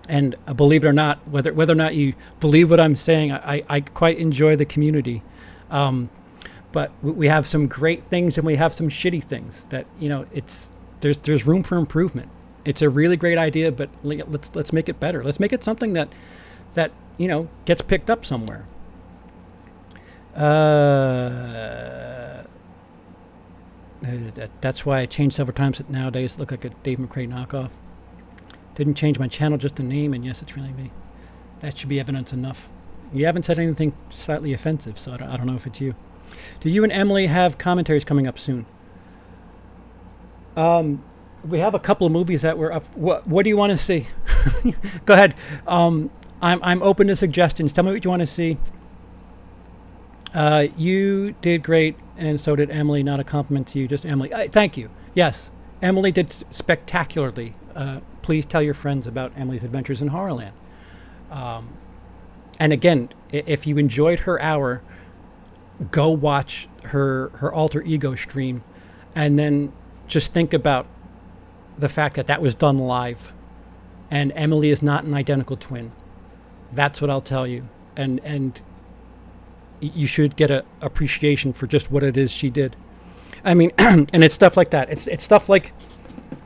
and believe it or not, whether or not you believe what I'm saying, I quite enjoy the community. But we have some great things and we have some shitty things that there's room for improvement. It's a really great idea, but let's make it better. Let's make it something that gets picked up somewhere. That's why I changed several times. Nowadays look like a Dave McRae knockoff. Didn't change my channel, just a name, and yes, it's really me. That should be evidence enough. You haven't said anything slightly offensive, so I don't know if it's you. Do you and Emily have commentaries coming up soon? We have a couple of movies that were up. What do you want to see? Go ahead. I'm open to suggestions. Tell me what you want to see. You did great, and so did Emily. Not a compliment to you, just Emily. Thank you. Yes, Emily did spectacularly. Please tell your friends about Emily's Adventures in Horrorland. And again, if you enjoyed her hour, go watch her alter ego stream, and then just think about the fact that that was done live, and Emily is not an identical twin. That's what I'll tell you, and you should get a appreciation for just what it is she did. I mean, and it's stuff like that. It's stuff like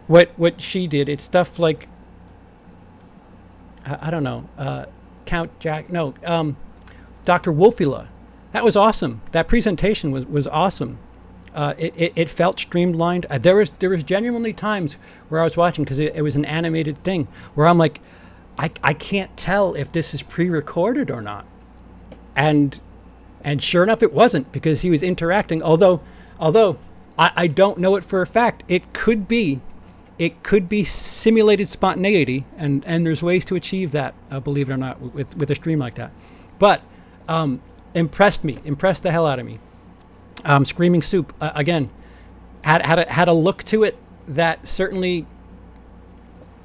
what she did. It's stuff like I don't know, Count Jack. No, Dr. Wolfula. That was awesome. That presentation was awesome. It felt streamlined. There was genuinely times where I was watching, because it was an animated thing, where I'm like, I can't tell if this is pre-recorded or not. And sure enough, it wasn't, because he was interacting. Although I don't know it for a fact. It could be simulated spontaneity, and there's ways to achieve that, believe it or not, with a stream like that. But impressed the hell out of me. Screaming Soup again had a look to it that certainly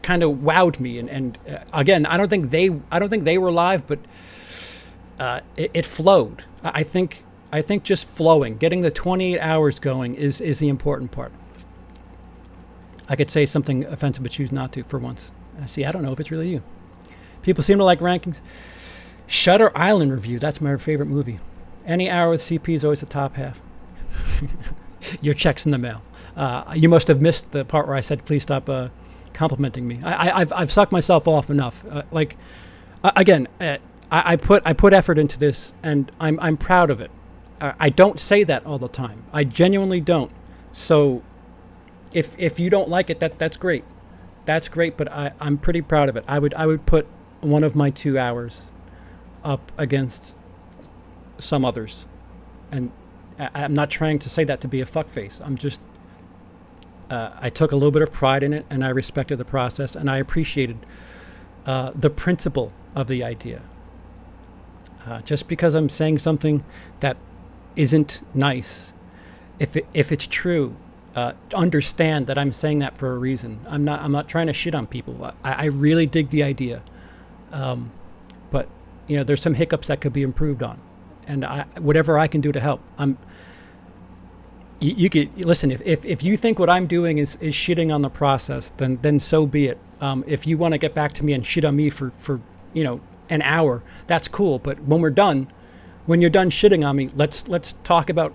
kind of wowed me, and again, I don't think they were live, but it flowed. I think just flowing, getting the 28 hours going is the important part. I could say something offensive, but choose not to for once. See, I don't know if it's really you. People seem to like rankings. Shutter Island review. That's my favorite movie. Any hour with CP is always the top half. Your check's in the mail. You must have missed the part where I said, please stop complimenting me. I've sucked myself off enough. Again, I put effort into this, and I'm proud of it. I don't say that all the time. I genuinely don't. So if you don't like it, that's great. That's great, but I'm pretty proud of it. I would put one of my 2 hours up against some others. And I'm not trying to say that to be a fuckface. I'm just, I took a little bit of pride in it, and I respected the process, and I appreciated the principle of the idea. Just because I'm saying something that isn't nice, if it's true, understand that I'm saying that for a reason. I'm not trying to shit on people. I really dig the idea, but there's some hiccups that could be improved on, and whatever I can do to help. You could listen. If you think what I'm doing is shitting on the process, then so be it. If you want to get back to me and shit on me for an hour, that's cool. But when you're done shitting on me, let's talk about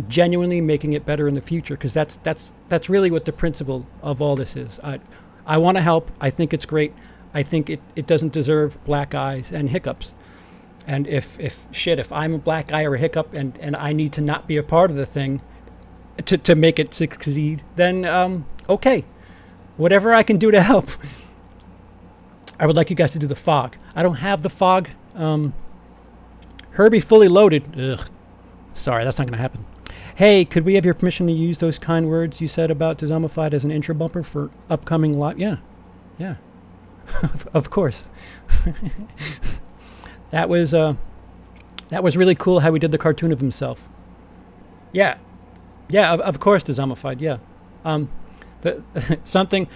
genuinely making it better in the future, because that's really what the principle of all this is. I want to help. I think it's great. I think it doesn't deserve black eyes and hiccups. And if I'm a black eye or a hiccup, and I need to not be a part of the thing to make it succeed, then okay, whatever I can do to help. I would like you guys to do the fog. I don't have the fog. Herbie Fully Loaded. Ugh. Sorry, that's not going to happen. Hey, could we have your permission to use those kind words you said about Dishomified as an intro bumper for upcoming live? Yeah. Of course. That was really cool how he did the cartoon of himself. Yeah, of course, Dishomified. Yeah, something.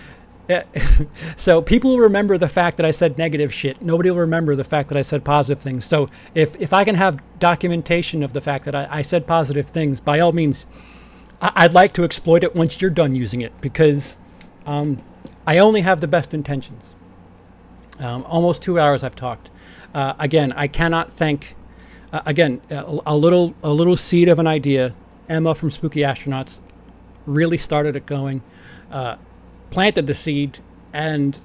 So people will remember the fact that I said negative shit. Nobody will remember the fact that I said positive things. So if I can have documentation of the fact that I said positive things, by all means, I'd like to exploit it once you're done using it, because I only have the best intentions. Almost 2 hours I've talked. Again, I cannot thank. Again, a little seed of an idea. Emma from Spooky Astronauts really started it going. Planted the seed, and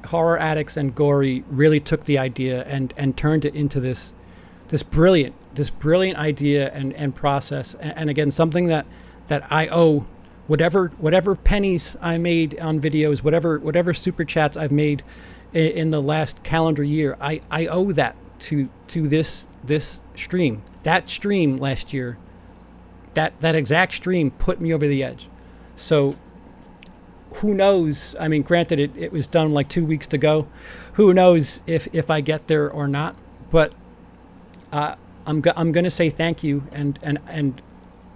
Horror Addicts and Gory really took the idea and turned it into this brilliant idea and process, and again, something that I owe whatever pennies I made on videos, whatever super chats I've made in the last calendar year, I owe that to this stream. That stream last year, that exact stream put me over the edge. So who knows? I mean, granted, it was done like 2 weeks to go. Who knows if I get there or not? But I'm going to say thank you, and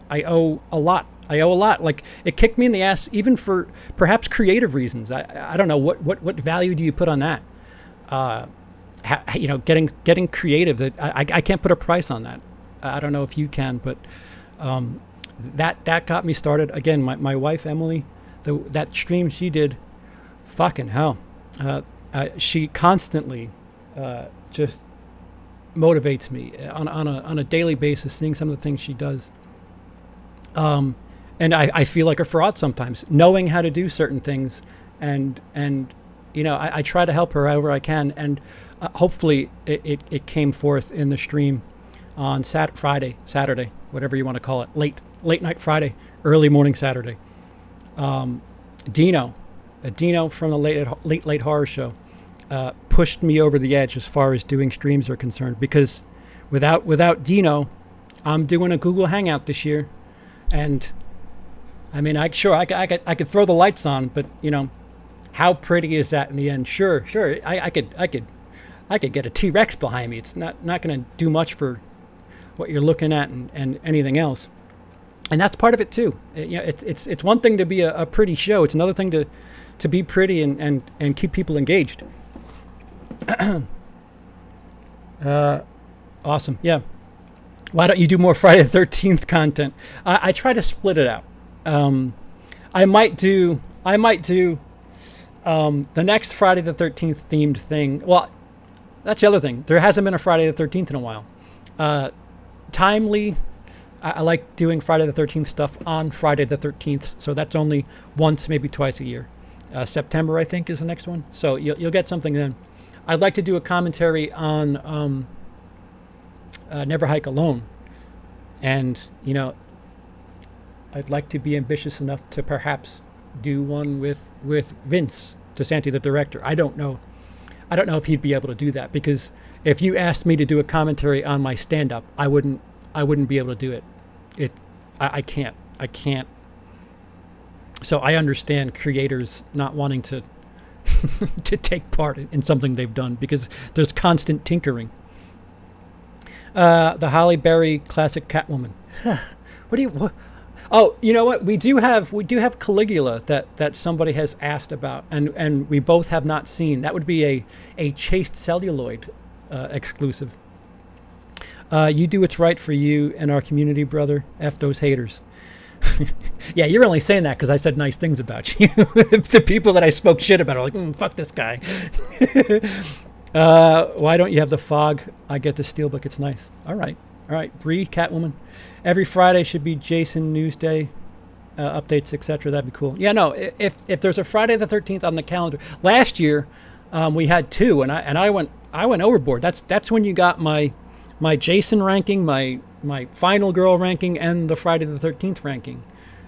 I owe a lot. Like, it kicked me in the ass, even for perhaps creative reasons. I don't know what value do you put on that? Getting creative. I can't put a price on that. I don't know if you can, but that got me started. Again, my wife Emily, that stream she did, fucking hell. She constantly just motivates me on a daily basis, seeing some of the things she does. And I feel like a fraud sometimes, knowing how to do certain things, and I try to help her however I can, and hopefully it came forth in the stream on Saturday, whatever you want to call it, late night Friday, early morning Saturday. Dino from the late horror show, pushed me over the edge as far as doing streams are concerned, because without Dino, I'm doing a Google Hangout this year, and I mean, I could throw the lights on, but how pretty is that in the end? Sure, I could get a T-Rex behind me. It's not going to do much for what you're looking at and anything else, and that's part of it too. It's one thing to be a pretty show. It's another thing to be pretty and keep people engaged. Awesome, yeah. Why don't you do more Friday the 13th content? I try to split it out. I might do the next Friday the 13th themed thing. Well, that's the other thing. There hasn't been a Friday the 13th in a while. Timely. I like doing Friday the 13th stuff on Friday the 13th. So that's only once, maybe twice a year. September, I think, is the next one. So you'll get something then. I'd like to do a commentary on Never Hike Alone. And, I'd like to be ambitious enough to perhaps do one with Vince DeSanti, the director. I don't know if he'd be able to do that, because if you asked me to do a commentary on my stand-up, I wouldn't be able to do it. I can't. So I understand creators not wanting to to take part in something they've done, because there's constant tinkering. The Holly Berry classic Catwoman. What? Oh, you know what? We do have Caligula that somebody has asked about, and we both have not seen. That would be a Chased Celluloid exclusive. You do what's right for you and our community, brother. F those haters. Yeah, you're only saying that because I said nice things about you. The people that I spoke shit about are like, fuck this guy. Why don't you have the fog? I get the steelbook. It's nice. All right. Bree, Catwoman. Every Friday should be Jason Newsday, updates, etc. That'd be cool. Yeah, no. If there's a Friday the 13th on the calendar, last year we had two, and I went overboard. That's when you got my Jason ranking, my Final Girl ranking, and the Friday the 13th ranking,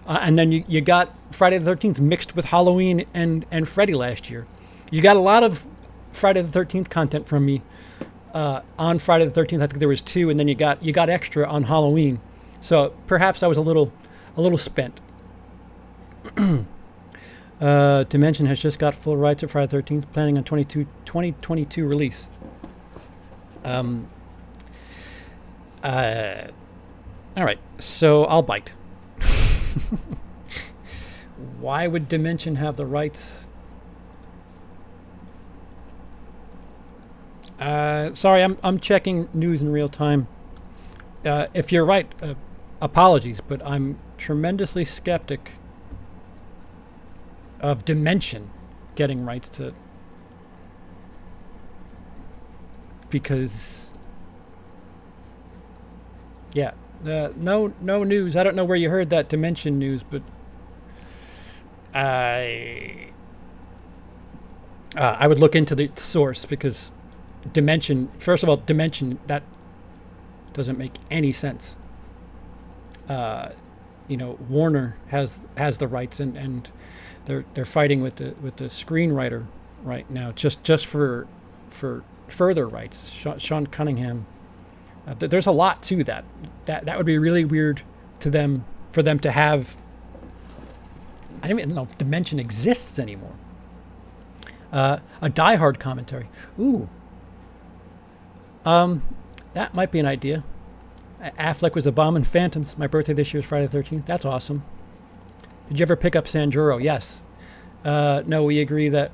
and then you got Friday the 13th mixed with Halloween and Freddy last year. You got a lot of Friday the 13th content from me on Friday the 13th. I think there was two, and then you got extra on Halloween. So perhaps I was a little spent. Dimension has just got full rights at Friday the 13th, planning on 2022 release. All right, so I'll bite. Why would Dimension have the rights? Sorry, I'm checking news in real time. If you're right, apologies, but I'm tremendously skeptic of Dimension getting rights to, because yeah, no news. I don't know where you heard that Dimension news, but I would look into the source, because Dimension, first of all, Dimension, that doesn't make any sense. Warner has the rights, and they're fighting with the screenwriter right now, just for further rights. Sean Cunningham. There's a lot to that. That would be really weird for them to have. I don't even know if Dimension exists anymore. A Die Hard commentary. Ooh. That might be an idea. Affleck was a bomb in Phantoms. My birthday this year is Friday the 13th. That's awesome. Did you ever pick up Sanjuro? Yes. No, we agree that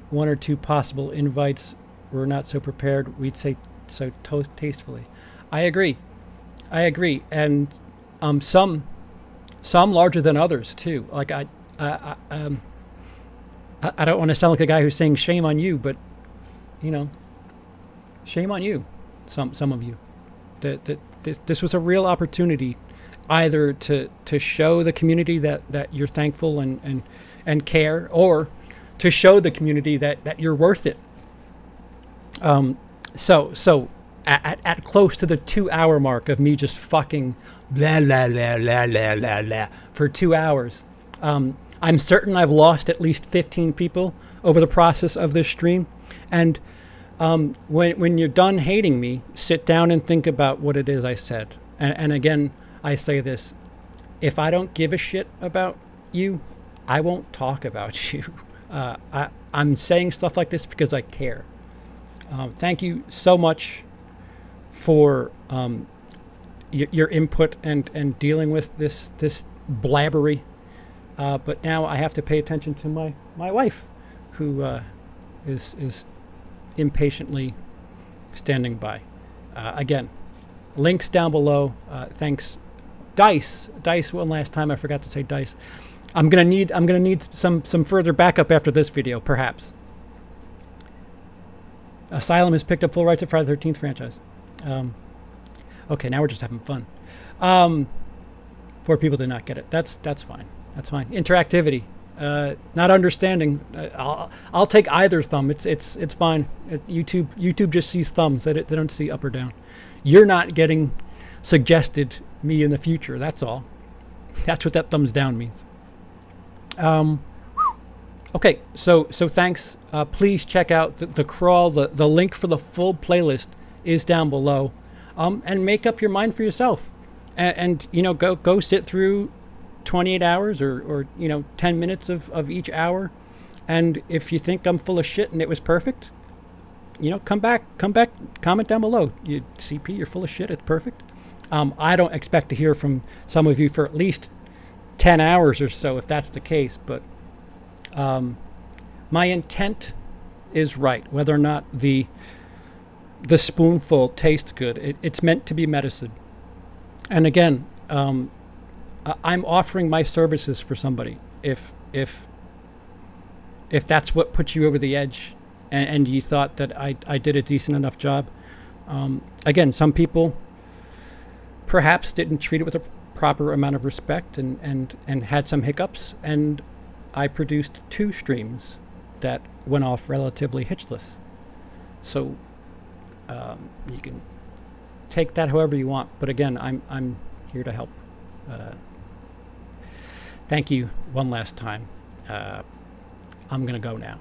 one or two possible invites were not so prepared. We'd say so tastefully. I agree. And some larger than others too. Like I don't want to sound like a guy who's saying shame on you, but shame on you. Some of you. This was a real opportunity, either to show the community that you're thankful and care, or to show the community that you're worth it. So at close to the 2-hour mark of me just fucking blah blah blah blah blah blah blah for 2 hours, I'm certain I've lost at least 15 people over the process of this stream, and when you're done hating me, sit down and think about what it is I said. And again, I say this: if I don't give a shit about you, I won't talk about you. I'm saying stuff like this because I care. Thank you so much for your input and dealing with this blabbery. But now I have to pay attention to my wife, who is impatiently standing by. Again, links down below. Thanks, Dice. One last time, I forgot to say Dice. I'm gonna need some further backup after this video, perhaps. Asylum has picked up full rights of Friday the 13th franchise. Okay, now we're just having fun. 4 people did not get it. That's fine. That's fine. Interactivity. Not understanding. I'll take either thumb. It's fine. YouTube just sees thumbs. They don't see up or down. You're not getting suggested me in the future. That's all. That's what that thumbs down means. Okay. So thanks. Please check out the crawl. The link for the full playlist is down below. And make up your mind for yourself. And go sit through 28 hours or 10 minutes of each hour, and if you think I'm full of shit and it was perfect, come back, comment down below. CP, you're full of shit, it's perfect. I don't expect to hear from some of you for at least 10 hours or so if that's the case, but my intent is right. Whether or not the spoonful tastes good, it's meant to be medicine. And again, I'm offering my services for somebody. If that's what puts you over the edge, and you thought that I did a decent enough job. Again, some people perhaps didn't treat it with a proper amount of respect and had some hiccups, and I produced 2 streams that went off relatively hitchless. So you can take that however you want, but again, I'm here to help. Thank you one last time. I'm going to go now.